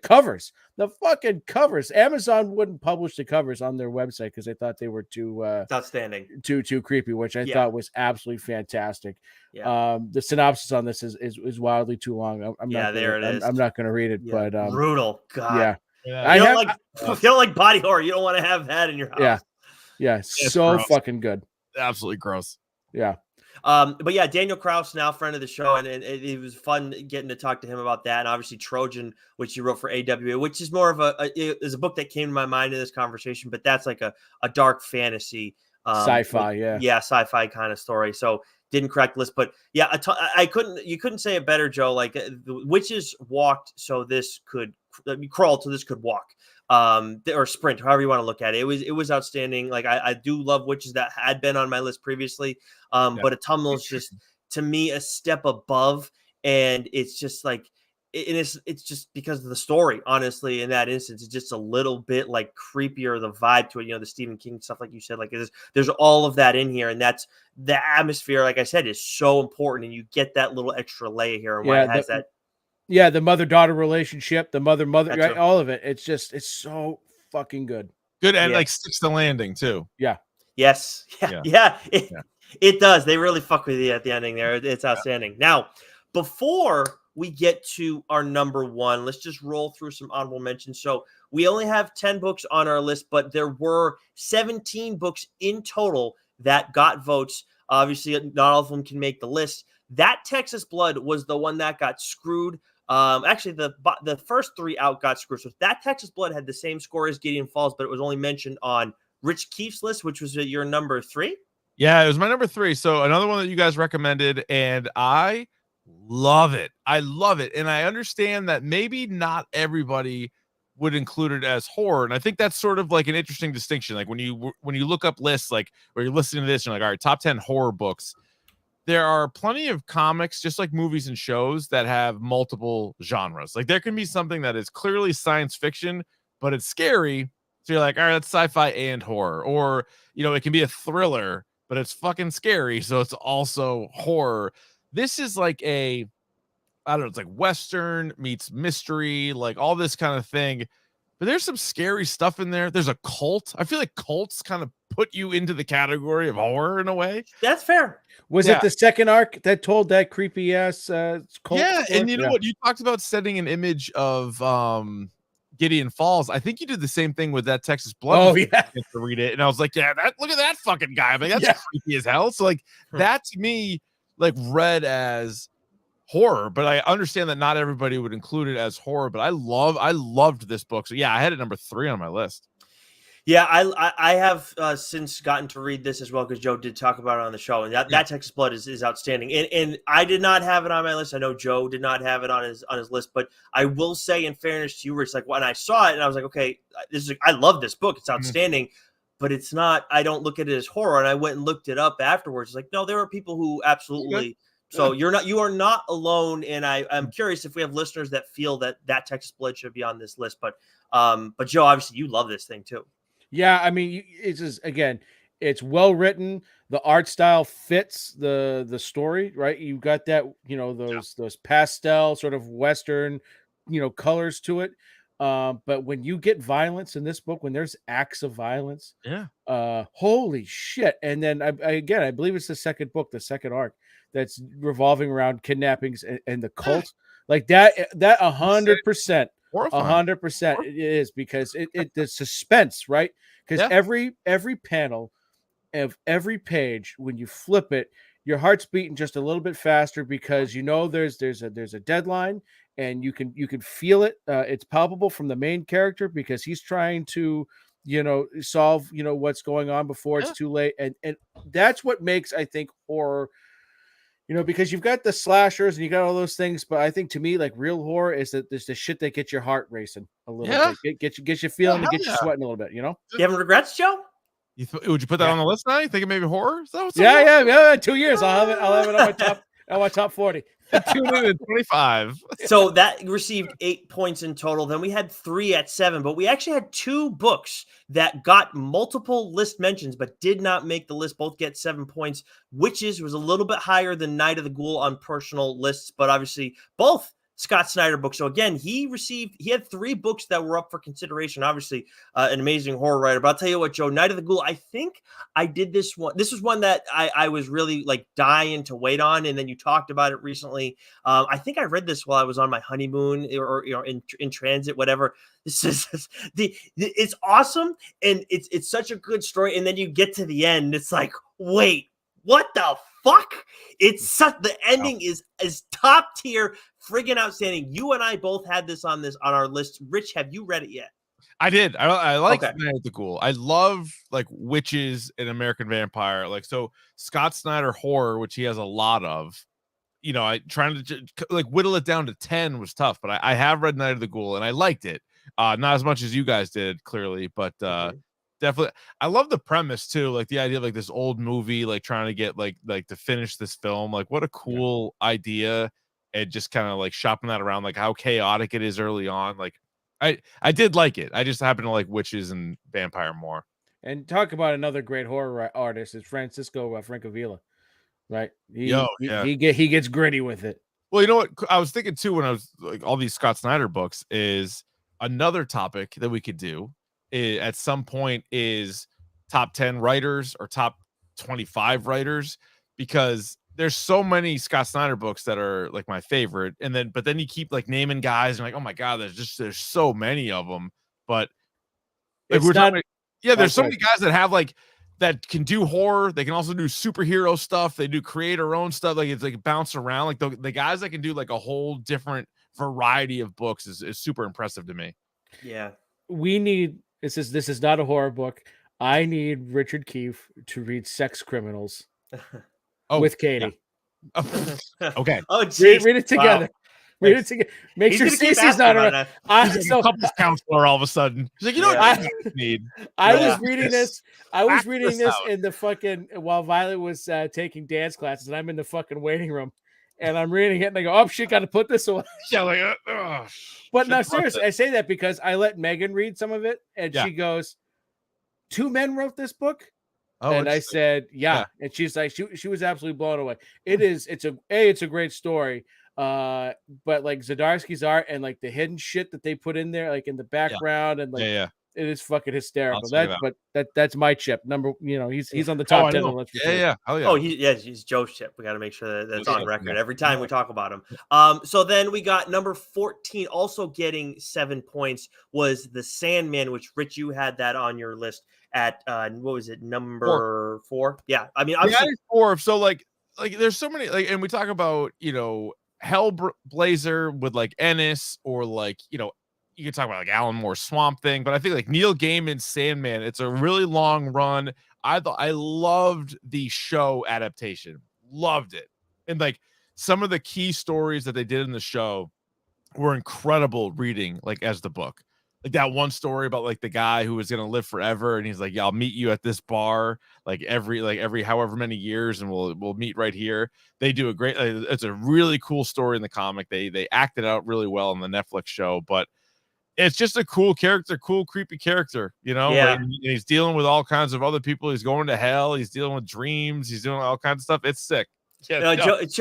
fucking covers. Amazon wouldn't publish the covers on their website because they thought they were too outstanding, too creepy, which I thought was absolutely fantastic. Yeah. The synopsis on this is wildly too long. I'm not going to read it, but brutal. God. Yeah. If you don't like body horror, you don't want to have that in your house. Yeah. So gross. Fucking good. Absolutely gross. Yeah. But yeah, Daniel Kraus, now friend of the show, and it was fun getting to talk to him about that. And obviously Trojan, which he wrote for AWA, which is more of is a book that came to my mind in this conversation, but that's like a dark fantasy, sci-fi, sci-fi kind of story. So didn't crack the list, but yeah, you couldn't say it better, Joe. Like the witches walked so this could crawl so this could walk. Or sprint, however you want to look at it. It was outstanding. Like I do love Witches that had been on my list previously. But Autumnal is just, to me, a step above, and it's just like it's just because of the story, honestly. In that instance, it's just a little bit like creepier, the vibe to it, the Stephen King stuff, like you said, like there's all of that in here, and that's the atmosphere, like I said, is so important, and you get that little extra layer here, and why it has that. Yeah, the mother-daughter relationship, the mother, right, all of it. It's so fucking good. Good, and like sticks the landing too. Yeah. Yes. Yeah. It does. They really fuck with you at the ending there. It's outstanding. Now, before we get to our number one, let's just roll through some honorable mentions. So we only have 10 books on our list, but there were 17 books in total that got votes. Obviously, not all of them can make the list. That Texas Blood was the one that got screwed. Actually, the first three out got screwed. So that Texas Blood had the same score as Gideon Falls, but it was only mentioned on Rich Keefe's list, which was your number 3. Yeah, it was my number 3. So another one that you guys recommended, and I love it. I love it. And I understand that maybe not everybody would include it as horror. And I think that's sort of like an interesting distinction. Like when you look up lists, like where you're listening to this, and you're like, all right, top 10 horror books. There are plenty of comics, just like movies and shows, that have multiple genres. Like there can be something that is clearly science fiction, but it's scary. So you're like, all right, that's sci-fi and horror. Or, it can be a thriller, but it's fucking scary. So it's also horror. This is like I don't know, it's like Western meets mystery, like all this kind of thing. But there's some scary stuff in there. There's a cult. I feel like cults kind of put you into the category of horror in a way. That's fair. Was it the second arc that told that creepy ass cult Yeah, story? and you know what? You talked about setting an image of Gideon Falls. I think you did the same thing with that Texas Blood. Oh yeah, to read it, and I was like, yeah, look at that fucking guy. Like that's creepy as hell. So like that to me, like read as horror, but I understand that not everybody would include it as horror. But I loved this book. So yeah, I had it number 3 on my list. Yeah, I have since gotten to read this as well because Joe did talk about it on the show, and that Texas Blood is outstanding. And I did not have it on my list. I know Joe did not have it on his list, but I will say, in fairness to you, Rich, like when I saw it, and I was like, okay, I love this book. It's outstanding, but it's not. I don't look at it as horror. And I went and looked it up afterwards. It's like, no, there are people who absolutely. So you are not alone. And I'm curious if we have listeners that feel that Texas Blood should be on this list. But Joe, obviously, you love this thing too. Yeah, I mean, it's just, again, it's well written. The art style fits the story, right? You got that, those pastel sort of Western, colors to it. But when you get violence in this book, when there's acts of violence, holy shit! And then I believe it's the second book, the second arc, that's revolving around kidnappings and the cult, like that 100%. 100% it is, because it the suspense, right? Because every panel of every page, when you flip it, your heart's beating just a little bit faster, because there's a deadline, and you can feel it. It's palpable from the main character, because he's trying to solve what's going on before it's too late, and that's what makes, I think, horror. Because you've got the slashers and you got all those things, but I think, to me, like, real horror is that there's the shit that gets your heart racing a little bit, get you feeling, and get you sweating a little bit. You having regrets, Joe? Would you put that on the list now? You thinking maybe horror? Yeah. 2 years, I'll have it on my top 40. 25. So that received 8 points in total. Then we had 3 at 7, but we actually had 2 books that got multiple list mentions but did not make the list. Both get 7 points. Witches was a little bit higher than Night of the Ghoul on personal lists, but obviously both Scott Snyder books. So again, he had 3 books that were up for consideration. Obviously, an amazing horror writer. But I'll tell you what, Joe, Night of the Ghoul, I think I did this one. This was one that I was really like dying to wait on. And then you talked about it recently. I think I read this while I was on my honeymoon or in transit, whatever. This is it's awesome. And it's such a good story. And then you get to the end. It's like, wait, what the fuck? It's such, the ending is top tier, friggin' outstanding. You and I both had this on our list. Rich, have you read it yet? I did. I like Night of the Ghoul. I love like witches and American Vampire. Like, so Scott Snyder horror, which he has a lot of. I trying to like whittle it down to 10 was tough, but I have read Night of the Ghoul and I liked it. Not as much as you guys did, clearly, but definitely. I love the premise too, like the idea of like this old movie, like trying to get like to finish this film. Like, what a cool idea, and just kind of like shopping that around, like how chaotic it is early on. Like, I did like it. I just happen to like witches and vampire more. And talk about another great horror artist is Francisco Francavilla, right? He gets gritty with it. Well, you know what I was thinking too when I was like all these Scott Snyder books is another topic that we could do at some point is top 10 writers or top 25 writers, because there's so many Scott Snyder books that are like my favorite. But then you keep like naming guys and like, oh my God, there's so many of them. But like It's we're not. talking, yeah, there's so Okay. many guys that have like that can do horror. They can also do superhero stuff. They do create their own stuff. Like it's like bounce around. Like the guys that can do like a whole different variety of books is super impressive to me. Yeah. We need this is not a horror book. I need Richard Keefe to read Sex Criminals with Katie. Yeah. Okay. Oh, geez. Read it together. Wow. Read it together. Make He's sure gonna keep Stacey's asking not about around. that. He's like a couples counselor all of a sudden. He's like, you know Yeah. what I need? I Yeah. was reading this. I was Act reading this this out. in the fucking while Violet was taking dance classes, and I'm in the fucking waiting room, and I'm reading it, and I go, "Oh shit, got to put this away." Yeah, like, But no, seriously, I say that because I let Megan read some of it, and Yeah. she goes, 2 men wrote this book. Oh, And I said, yeah. And she's like, she was absolutely blown away. It's a great story. But like Zdarsky's art and like the hidden shit that they put in there, like in the background, and like yeah. it is fucking hysterical. check it out. That's my chip. He's on the top 10 on the list for sure. Yeah. Oh yeah. Oh, he's Joe's chip. We got to make sure that's on record every time we talk about him. So then we got number 14, also getting 7 points, was The Sandman, which Rich, you had that on your list at what was it, number 4? Yeah, I mean, obviously 4. So like there's so many, like, and we talk about Hellblazer with like Ennis, or like you can talk about like Alan Moore's Swamp Thing, but I think like Neil Gaiman's Sandman, it's a really long run. I loved the show adaptation, loved it, and like some of the key stories that they did in the show were incredible reading, like as the book. Like that one story about like the guy who was gonna live forever, and he's like, "Yeah, I'll meet you at this bar like every however many years, and we'll meet right here." They do a great. It's a really cool story in the comic. They acted out really well in the Netflix show, but it's just a cool character, cool creepy character. Yeah. Like, he's dealing with all kinds of other people. He's going to hell. He's dealing with dreams. He's doing all kinds of stuff. It's sick. Yeah, Joe, it's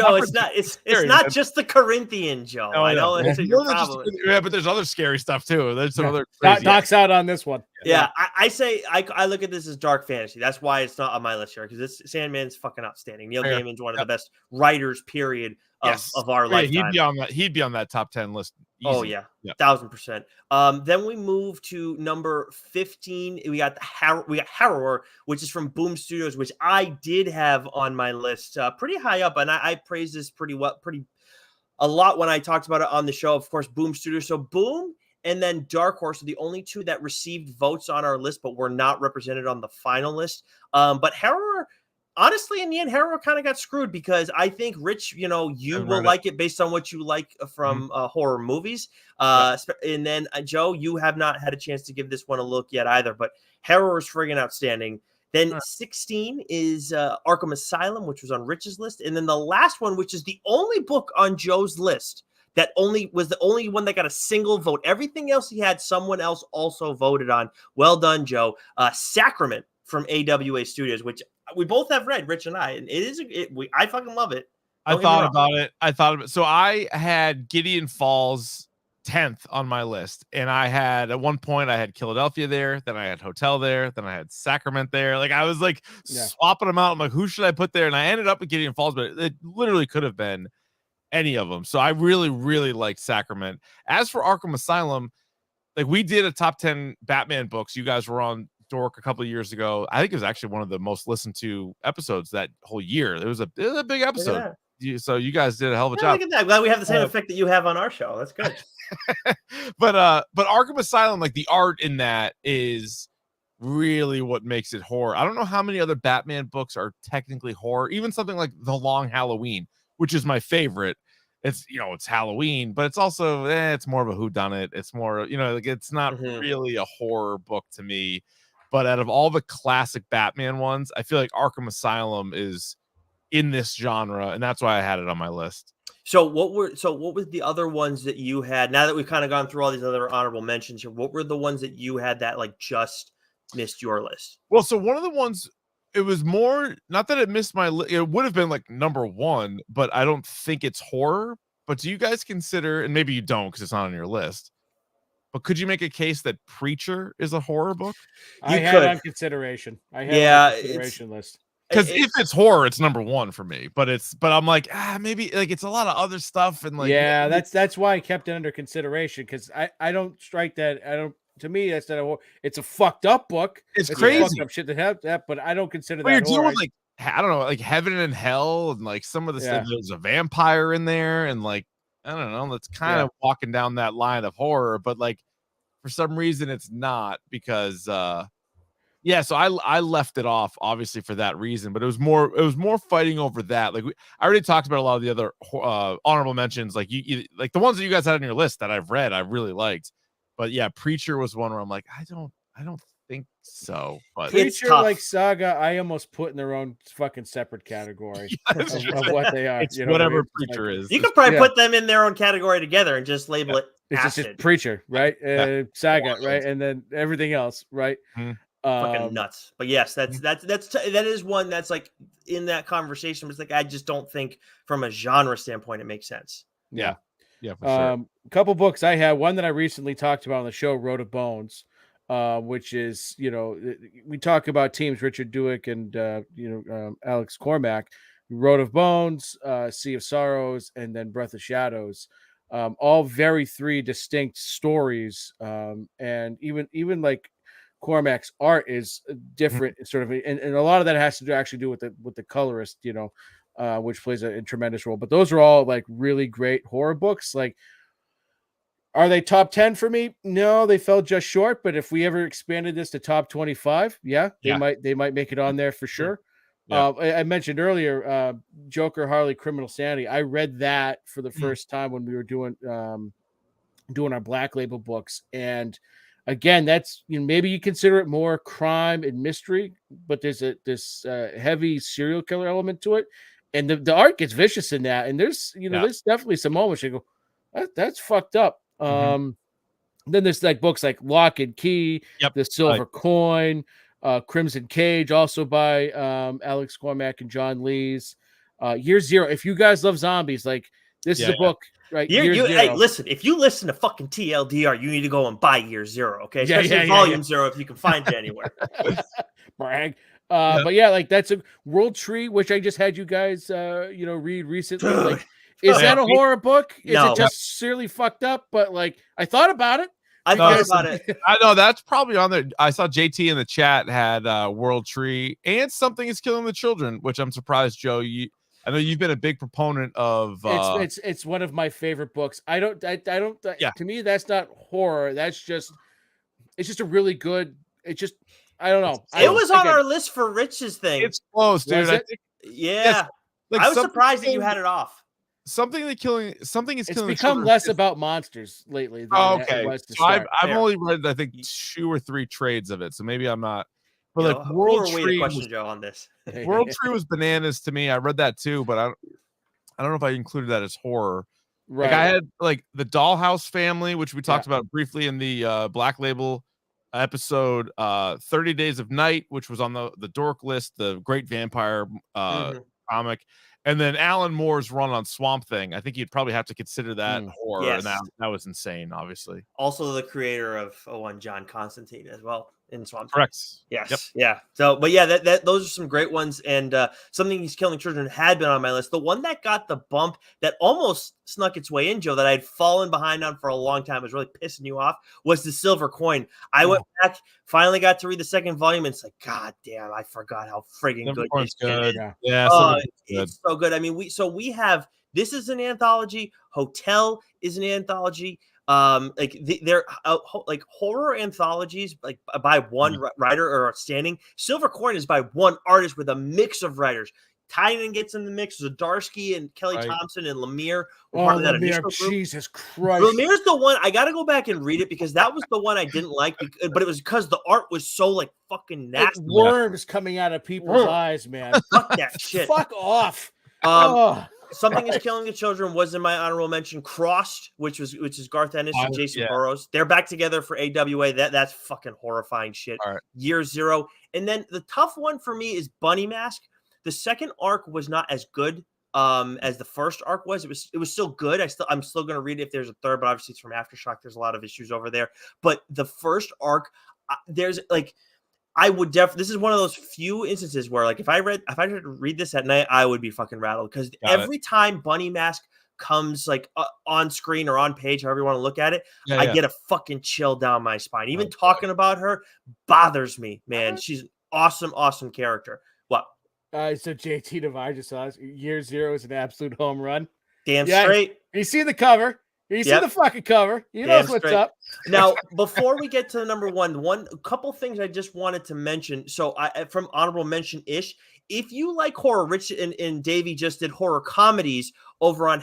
not just the Corinthian, Joe. No, I know that's your problem. Yeah, but there's other scary stuff too. There's some other Doc's out on this one. Yeah, I say I look at this as dark fantasy. That's why it's not on my list here, because this Sandman's fucking outstanding. Neil Gaiman's one of the best writers, period, of our lifetime. He'd be on that top 10 list. Easy. Oh yeah, 1000%. Then we move to number 15. We got Harrower, which is from Boom Studios, which I did have on my list, pretty high up, and I praised this pretty a lot when I talked about it on the show. Of course, Boom Studios. So Boom and then Dark Horse are the only two that received votes on our list, but were not represented on the final list. But Harrower, honestly, in the end, Harrower kind of got screwed, because I think, Rich, you will like it based on what you like from horror movies. And then, Joe, you have not had a chance to give this one a look yet either, but Harrower is friggin' outstanding. Then 16 is Arkham Asylum, which was on Rich's list. And then the last one, which is the only book on Joe's list that was the only one that got a single vote. Everything else he had someone else also voted on. Well done, Joe. Sacrament from AWA Studios, which we both have read, Rich and I, and I fucking love it. I thought about it. So I had Gideon Falls 10th on my list, and I had at one point I had Philadelphia there, then I had Hotel there, then I had Sacrament there. Like I was like swapping them out. I'm like, who should I put there? And I ended up with Gideon Falls, but it literally could have been any of them. So I really, really liked Sacrament. As for Arkham Asylum, like we did a top 10 Batman books. You guys were on Dork a couple of years ago. I think it was actually one of the most listened to episodes that whole year. It was a big episode. So you guys did a hell of a job. Look at that. Glad we have the same effect that you have on our show. That's good. But Arkham Asylum, like the art in that is really what makes it horror. I don't know how many other Batman books are technically horror. Even something like The Long Halloween, which is my favorite. It's it's Halloween, but it's also it's more of a whodunit. It's more like it's not really a horror book to me. But out of all the classic Batman ones, I feel like Arkham Asylum is in this genre, and that's why I had it on my list. So what was the other ones that you had? Now that we've kind of gone through all these other honorable mentions here, what were the ones that you had that like just missed your list? Well, so one of the ones, it was more, not that it missed my list, it would have been like number 1, but I don't think it's horror. But do you guys consider, and maybe you don't because it's not on your list, but could you make a case that Preacher is a horror book? I had on consideration. I had on consideration list. Because if it's horror, it's number one for me. But I'm like, maybe like it's a lot of other stuff and like yeah, that's why I kept it under consideration because I don't strike that I don't. To me, that's not a horror. It's a fucked up book. It's Some crazy. fucked up shit that have that, but I don't consider But that you're dealing horror. with like I don't know, like heaven and hell, and like some of the stuff. Yeah. There's a vampire in there, and like I don't know, that's kind of walking down that line of horror. But like for some reason, it's not because so I left it off obviously for that reason. But it was more fighting over that. Like I already talked about a lot of the other honorable mentions, like you like the ones that you guys had on your list that I've read, I really liked. But yeah, Preacher was one where I'm like, I don't think so. But Preacher, like Saga, I almost put in their own fucking separate category of what they are. It's whatever Preacher is. You could probably put them in their own category together and just label it. It's just Preacher, right? Saga, right, and then everything else, right? Fucking nuts. But yes, that is one that's like in that conversation. It's like I just don't think from a genre standpoint it makes sense. Yeah, for sure. A couple books I had. One that I recently talked about on the show, Road of Bones, which is we talk about teams Richard Dueck and Alex Cormack. Road of Bones, Sea of Sorrows, and then Breath of Shadows. All very three distinct stories, and even like Cormac's art is different, sort of, and a lot of that has to do with the colorist, which plays a tremendous role. But those are all like really great horror books. Like, are they top 10 for me? No, they fell just short. But if we ever expanded this to top 25, they might make it on there for sure. Yeah. I mentioned earlier, Joker, Harley, Criminal Sanity. I read that for the first time when we were doing our Black Label books, and again, that's maybe you consider it more crime and mystery, but there's this heavy serial killer element to it, and the art gets vicious in that. And there's there's definitely some moments you go, that's fucked up. Then there's like books like Lock and Key, The Silver Coin, Crimson Cage, also by Alex Cormack and John Lees. Year Zero. If you guys love zombies, like this is a book. Right. Hey, listen, if you listen to fucking TLDR, you need to go and buy Year Zero, okay? Especially Volume Zero if you can find it anywhere. Brag. But yeah, like that's a World Tree, which I just had you guys read recently. Like, is that a horror book? Is it just seriously fucked up? But like I thought about it. I thought about it. I know that's probably on there. I saw JT in the chat had World Tree and Something Is Killing the Children, which I'm surprised, Joe, I know you've been a big proponent of. It's one of my favorite books. I don't. To me, that's not horror. It's just a really good. It just. I don't know. It was on our list for Rich's thing. It's close, dude. I think, yeah. Like I was surprised that you had it off. Something is killing. It's become less about monsters lately. Than it was to start. I've only read I think 2 or 3 trades of it, so maybe I'm not. But like World Tree question Joe on this. World Tree was bananas to me. I read that too, but I don't know if I included that as horror. Right. Like I had like the Dollhouse Family, which we talked about briefly in the Black Label episode. 30 Days of Night, which was on the dork list, the Great Vampire comic, and then Alan Moore's run on Swamp Thing. I think you'd probably have to consider that horror, and that was insane, obviously. Also, the creator of one John Constantine as well. In Swamp. Correct. Yes. Yep. Yeah. So, but yeah, those are some great ones. And Something Is Killing Children had been on my list. The one that got the bump that almost snuck its way in, Joe, that I had fallen behind on for a long time, was really pissing you off, was The Silver Coin. I went back, finally got to read the second volume, and it's like, God damn, I forgot how friggin' good this is. Yeah. It's so good. I mean, we have, this is an anthology. Hotel is an anthology. They're like horror anthologies, like by one writer or outstanding. Silver Coin is by one artist with a mix of writers. Tynan gets in the mix. Zdarsky and Kelly Thompson and Lemire. Lemire, Jesus Christ. Lemire's the one. I got to go back and read it because that was the one I didn't like, but it was because the art was so like fucking nasty. Like worms coming out of people's eyes, man. Fuck that shit. Fuck off. Something Is Killing the Children was in my honorable mention. Crossed, which is Garth Ennis and Jason Burrows. They're back together for AWA. That's fucking horrifying shit. Right. Year Zero. And then the tough one for me is Bunny Mask. The second arc was not as good as the first arc was. It was still good. I'm still going to read it if there's a third, but obviously it's from Aftershock. There's a lot of issues over there. But the first arc, there's like I would definitely. This is one of those few instances where, like, if I had to read this at night, I would be fucking rattled because every time Bunny Mask comes like on screen or on page, however you want to look at it, I get a fucking chill down my spine. Even talking about her bothers me, man. She's an awesome, awesome character. What? So JT Devine just saw us. Year Zero is an absolute home run. Damn straight. You see the cover. You see the fucking cover. You know what's up. Now, before we get to the number one, a couple things I just wanted to mention. So, from honorable mention ish, if you like horror, Rich and Davey just did horror comedies over on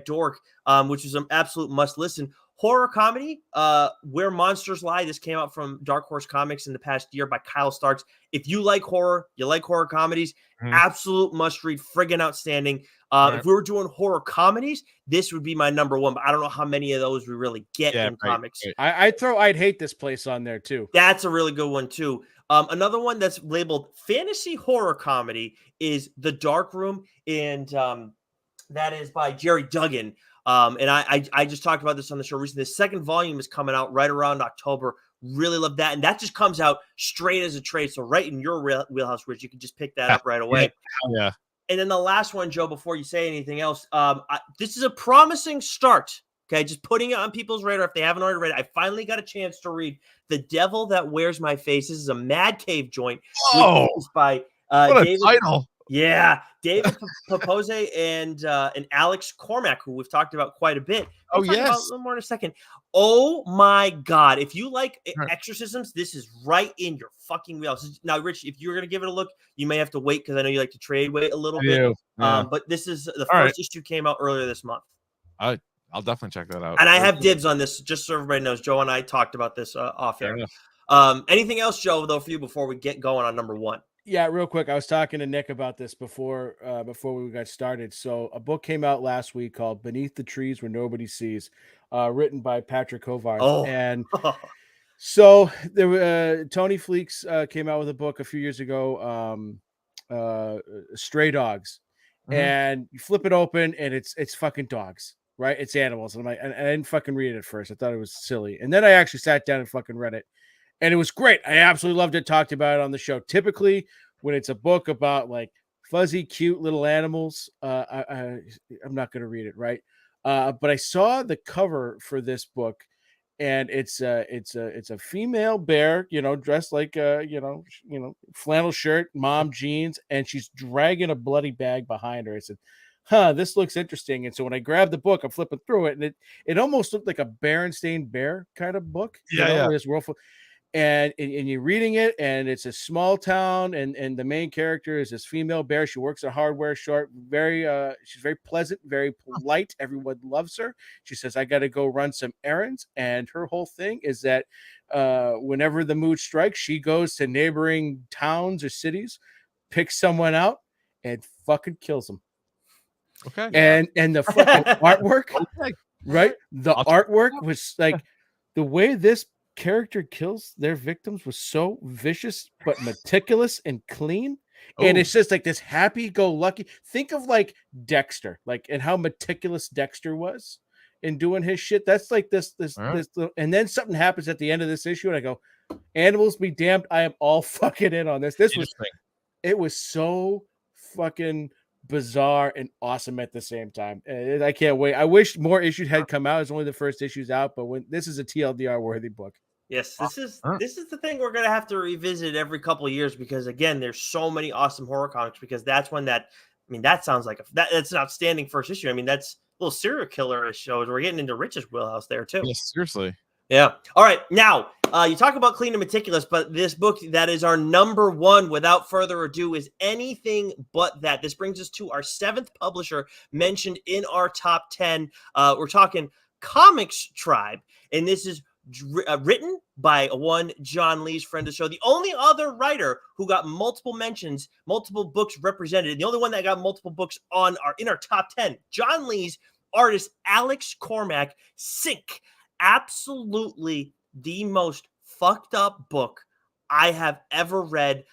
#Dork, which is an absolute must listen. Horror comedy, Where Monsters Lie. This came out from Dark Horse Comics in the past year by Kyle Starks. If you like horror, you like horror comedies, absolute must read, friggin' outstanding. If we were doing horror comedies, this would be my number one, but I don't know how many of those we really get in comics. I'd Hate This Place on there too. That's a really good one too. Another one that's labeled fantasy horror comedy is The Dark Room, and that is by Jerry Duggan. And I just talked about this on the show recently. The second volume is coming out right around October. Really love that. And that just comes out straight as a trade. So right in your wheelhouse, Rich, you can just pick that up right away. Yeah. And then the last one, Joe, before you say anything else, this is a promising start. Okay, just putting it on people's radar if they haven't already read it. I finally got a chance to read The Devil That Wears My Face. This is a Mad Cave joint. Oh, by what David, a title. Yeah, David Papose and Alex Cormack, who we've talked about quite a bit. We'll talk about a little more in a second. Oh my God. If you like exorcisms, this is right in your fucking wheelhouse. Now, Rich, if you're going to give it a look, you may have to wait because I know you like to wait a little bit. But this is the first issue came out earlier this month. I'll definitely check that out. And I have dibs on this, just so everybody knows. Joe and I talked about this off air. Anything else, Joe, though, for you before we get going on number one? Yeah, real quick. I was talking to Nick about this before we got started. So a book came out last week called Beneath the Trees Where Nobody Sees, written by Patrick Hovarth. And so there Tony Fleeks came out with a book a few years ago, Stray Dogs. And you flip it open and it's fucking dogs, right? It's animals. And I didn't fucking read it at first. I thought it was silly. And then I actually sat down and fucking read it. And it was great. I absolutely loved it. Talked about it on the show. Typically, when it's a book about like fuzzy, cute little animals, I'm not going to read it, right? But I saw the cover for this book, and it's a female bear, dressed like flannel shirt, mom jeans, and she's dragging a bloody bag behind her. I said, this looks interesting. And so when I grabbed the book, I'm flipping through it, and it almost looked like a Berenstain Bear kind of book. This world full. And you're reading it, and it's a small town, and the main character is this female bear. She works at a hardware store. She's very pleasant, very polite. Everyone loves her. She says, I got to go run some errands. And her whole thing is that whenever the mood strikes, she goes to neighboring towns or cities, picks someone out, and fucking kills them. Okay. And the fucking artwork, right? The artwork was like the way this character kills their victims was so vicious but meticulous and clean. And it's just like this happy-go-lucky. Think of like Dexter, and how meticulous Dexter was in doing his shit. That's like this, and then something happens at the end of this issue, and I go, animals be damned, I am all fucking in on this. It was so fucking bizarre and awesome at the same time. I can't wait. I wish more issues had come out. It's only the first issues out, but this is a TLDR worthy book. Yes, this is the thing we're gonna have to revisit every couple of years because again, there's so many awesome horror comics. Because that's one that sounds like that's an outstanding first issue. That's a little serial killer shows. We're getting into Rich's wheelhouse there too. Yes, seriously. Yeah. All right. Now, you talk about clean and meticulous, but this book that is our number one, without further ado, is Anything But That. This brings us to our 7th publisher mentioned in our top 10. We're talking Comics Tribe, and this is written by one John Lee's friend of the show, the only other writer who got multiple mentions, multiple books represented, the only one that got multiple books in our top 10. John Lee's artist Alex Cormack, Sink. Absolutely the most fucked up book I have ever read.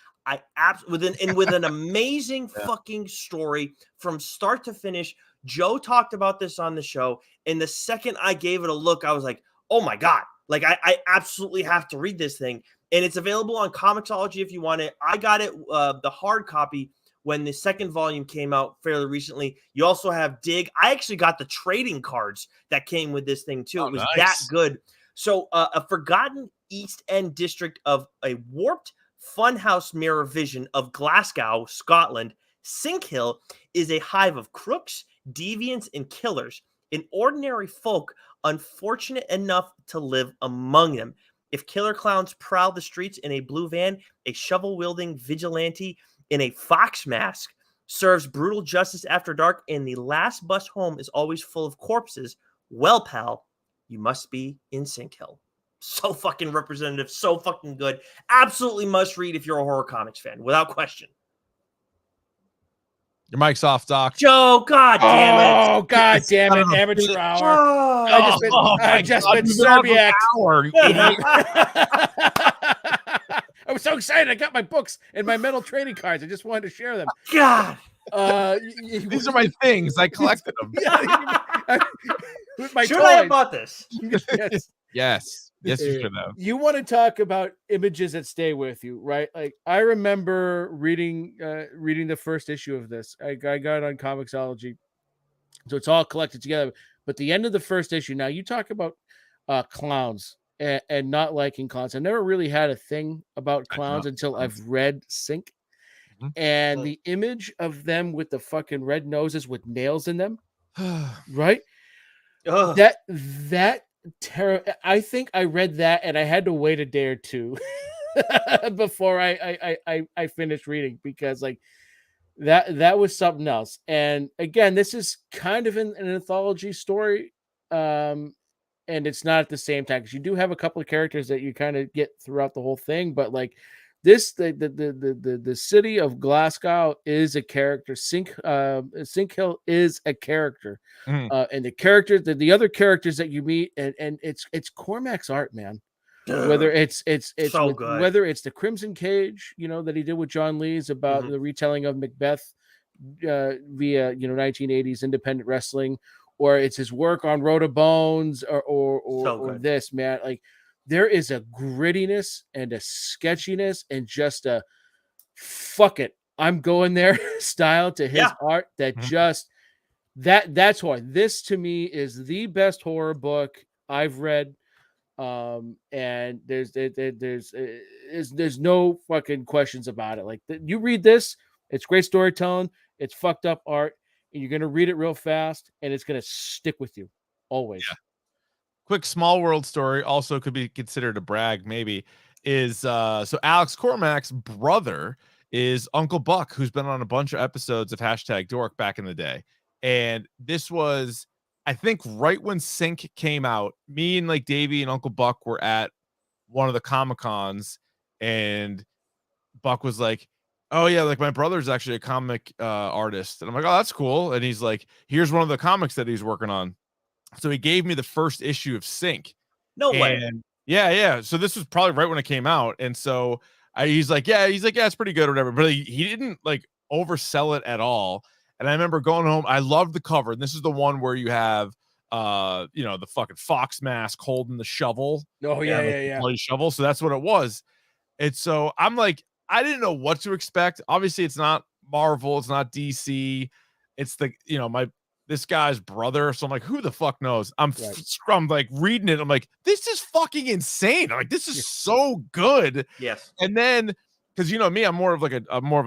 With an amazing fucking story from start to finish. Joe talked about this on the show, and the second I gave it a look, I was like, oh my God. I absolutely have to read this thing. and it's available on Comixology if you want it. I got it, the hard copy, when the second volume came out fairly recently. You also have Dig. I actually got the trading cards that came with this thing too. Oh, It was nice. that good. So a forgotten East End district of a warped funhouse mirror vision of Glasgow, Scotland, Sinkhill is a hive of crooks, deviants, and killers, and ordinary folk unfortunate enough to live among them. If killer clowns prowl the streets in a blue van, a shovel-wielding vigilante in a fox mask serves brutal justice after dark, and the last bus home is always full of corpses, well, pal, you must be in Sinkhill. So fucking representative, so fucking good. Absolutely must read if you're a horror comics fan, without question. Your mic's off, Doc. Joe, god damn it. Oh, god damn it, amateur hour. Oh, I just been Serbiac. I was so excited. I got my books and my metal trading cards. I just wanted to share them. God. These are my things. I collected them. With my Should toys. I have bought this? Yes. Yes, you should have. You want to talk about images that stay with you, right? Like I remember reading the first issue of this. I got it on Comixology, so it's all collected together. But the end of the first issue. Now you talk about clowns and not liking clowns. I never really had a thing about clowns until I've read Sink, and the image of them with the fucking red noses with nails in them, right? That terror. I think I read that and I had to wait a day or two before I finished reading, because like that was something else. And again, this is kind of an anthology story, and it's not at the same time, because you do have a couple of characters that you kind of get throughout the whole thing, but like this, the city of Glasgow is a character. Sinkhill is a character, and the characters, the other characters that you meet, and it's Cormac's art, man. Whether it's so good. Whether it's the Crimson Cage, that he did with John Lees about the retelling of Macbeth via 1980s independent wrestling, or it's his work on Road of Bones, or this, man, like. There is a grittiness and a sketchiness and just a fuck it, I'm going there style to his art that just that's why this to me is the best horror book I've read. And there's no fucking questions about it. Like you read this, it's great storytelling, it's fucked up art, and you're gonna read it real fast, and it's gonna stick with you always. Yeah. Quick small world story, also could be considered a brag, maybe, is so Alex Cormac's brother is Uncle Buck, who's been on a bunch of episodes of #Dork back in the day. And this was, I think, right when Sink came out. Me and like Davey and Uncle Buck were at one of the Comic-Cons, and Buck was like, oh yeah, like my brother's actually a comic artist. And I'm like, oh, that's cool. And he's like, here's one of the comics that he's working on. So he gave me the first issue of Sink. No way. Yeah. So this was probably right when it came out. And so he's like, yeah, it's pretty good or whatever. But he didn't like oversell it at all. And I remember going home. I loved the cover. And this is the one where you have, the fucking fox mask holding the shovel. Oh yeah. Bloody shovel. So that's what it was. And so I'm like, I didn't know what to expect. Obviously, it's not Marvel. It's not DC. It's this guy's brother. So I'm like, who the fuck knows? I'm like reading it. I'm like, this is fucking insane. I'm like, this is so good. Yes. And then, because me, I'm more of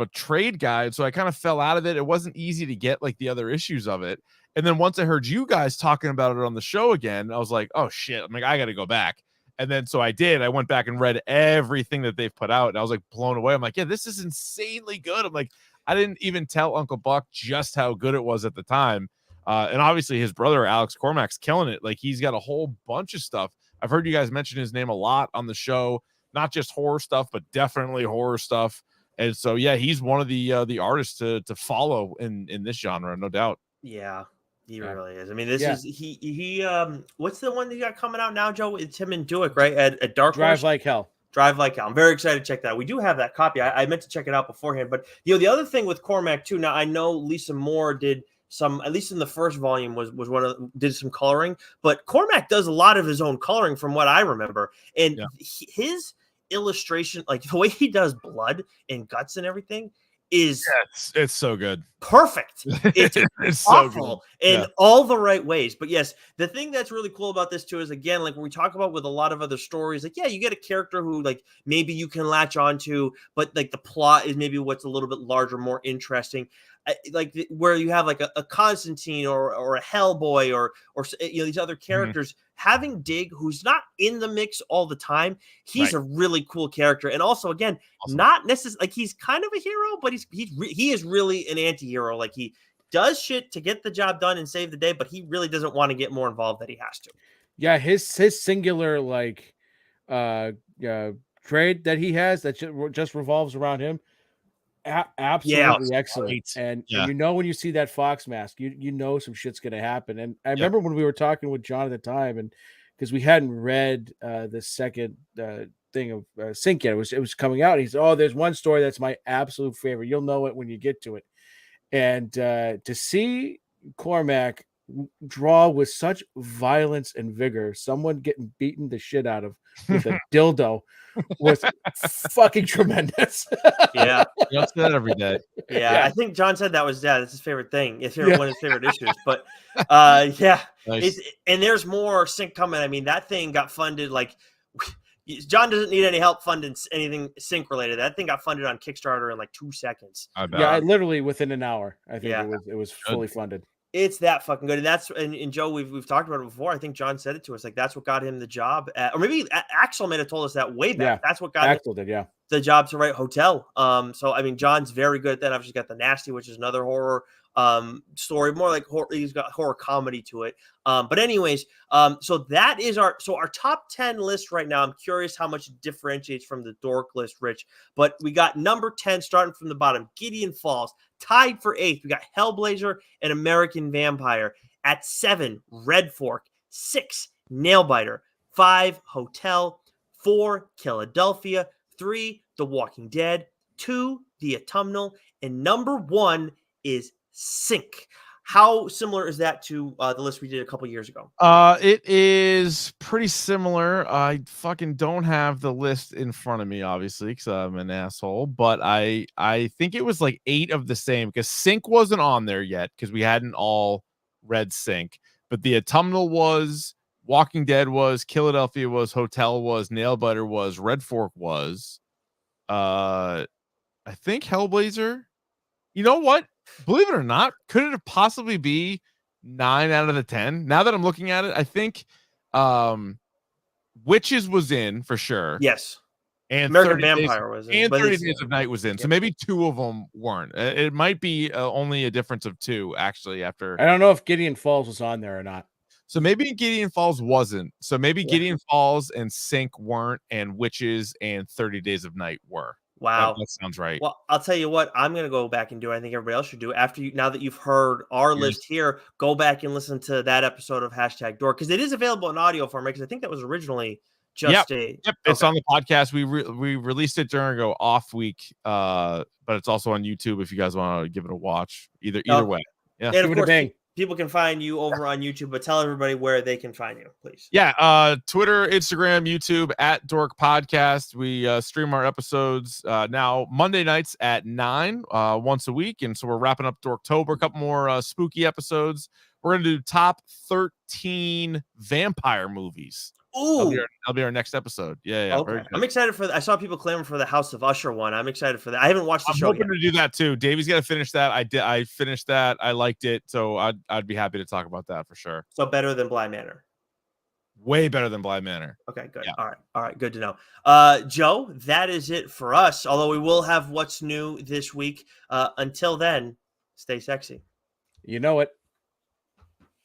a trade guy. So I kind of fell out of it. It wasn't easy to get like the other issues of it. And then once I heard you guys talking about it on the show again, I was like, oh shit. I'm like, I got to go back. And then so I did. I went back and read everything that they've put out. And I was like blown away. I'm like, yeah, this is insanely good. I'm like, I didn't even tell Uncle Buck just how good it was at the time. And obviously his brother, Alex Cormac's killing it. Like he's got a whole bunch of stuff. I've heard you guys mention his name a lot on the show, not just horror stuff, but definitely horror stuff. And so, yeah, he's one of the artists to follow in this genre, no doubt. Yeah, he really is. I mean, this is he what's the one that you got coming out now, Joe? It's him and Duick, right? At Dark Drive Horse? Like Hell. Drive Like Hell. I'm very excited to check that out. We do have that copy. I meant to check it out beforehand. But the other thing with Cormac too, now I know Lisa Moore did some, at least in the first volume, did some coloring, but Cormac does a lot of his own coloring from what I remember. And his illustration, like the way he does blood and guts and everything is it's so good. Perfect. It's It's awful so in all the right ways. But yes, the thing that's really cool about this too is, again, like when we talk about with a lot of other stories, like, yeah, you get a character who like maybe you can latch onto, but like the plot is maybe what's a little bit larger, more interesting. Where you have like a Constantine or a Hellboy or these other characters, having Dig, who's not in the mix all the time, he's a really cool character. And also, again, not necessarily like he's kind of a hero, but he is really an anti-hero. Like he does shit to get the job done and save the day, but he really doesn't want to get more involved than he has to. Yeah, his singular like trade that he has that just revolves around him. Absolutely excellent. And you know when you see that fox mask, you know some shit's gonna happen. And I remember when we were talking with John at the time, and because we hadn't read the second thing of Sync yet, it was coming out. And he said, "Oh, there's one story that's my absolute favorite. You'll know it when you get to it." And to see Cormac draw with such violence and vigor, someone getting beaten the shit out of with a dildo was fucking tremendous. Yeah. You don't see that every day. Yeah, I think John said that was that's his favorite thing. It's one of his favorite issues. But nice. And there's more Sync coming. I mean, that thing got funded like John doesn't need any help funding anything Sync related. That thing got funded on Kickstarter in like 2 seconds. I literally within an hour. I think it was fully funded. It's that fucking good. And that's and Joe, we've talked about it before. I think John said it to us. Like that's what got him the job or maybe Axel may have told us that way back. That's what got Axel did, the job to write Hotel. So I mean, John's very good at that. Obviously got The Nasty, which is another horror story, more like horror. He's got horror comedy to it. But anyways, so that is our top 10 list right now. I'm curious how much it differentiates from the dork list, Rich. But we got number 10 starting from the bottom, Gideon Falls. Tied for 8th, we got Hellblazer and American Vampire. At 7, Red Fork. 6, Nailbiter. 5, Hotel. 4, Philadelphia. 3, The Walking Dead. 2, The Autumnal. And number 1 is Sync. How similar is that to the list we did a couple years ago? It is pretty similar. I fucking don't have the list in front of me, obviously, because I'm an asshole. But I think it was like 8 of the same because Sync wasn't on there yet because we hadn't all read Sync. But the Autumnal was, Walking Dead was, Philadelphia was, Hotel was, Nailbiter was, Red Fork was. I think Hellblazer. You know what? Believe it or not, could it possibly be 9 out of the 10? Now that I'm looking at it, I think Witches was in for sure. Yes. And American Vampire was in. And 30 Days of Night was in. So maybe 2 of them weren't. It might be only a difference of 2, actually, after. I don't know if Gideon Falls was on there or not. So maybe Gideon Falls wasn't. So maybe Gideon Falls and Sync weren't, and Witches and 30 Days of Night were. Wow, that sounds right. Well, I'll tell you what, I'm gonna go back and do what I think everybody else should do. Now that you've heard our list here, go back and listen to that episode of #Dork because it is available in audio format. Because I think that was originally just it's on the podcast. We released it during an off week, but it's also on YouTube if you guys want to give it a watch. Either way, and of course, people can find you over on YouTube, but tell everybody where they can find you, please. Yeah, Twitter, Instagram, YouTube @Dork Podcast. We stream our episodes now Monday nights at 9 once a week, and so we're wrapping up Dorktober. A couple more spooky episodes. We're gonna do top 13 vampire movies. Ooh, that'll be our next episode. Yeah. Okay. I'm excited for that. I saw people clamoring for the House of Usher one. I'm excited for that. I haven't watched the show yet. I'm hoping to do that too. Davey's got to finish that. I finished that. I liked it, so I'd be happy to talk about that for sure. So better than Bly Manor. Way better than Bly Manor. Okay, good. Yeah. All right. Good to know. Joe, that is it for us. Although we will have what's new this week. Until then, stay sexy. You know it.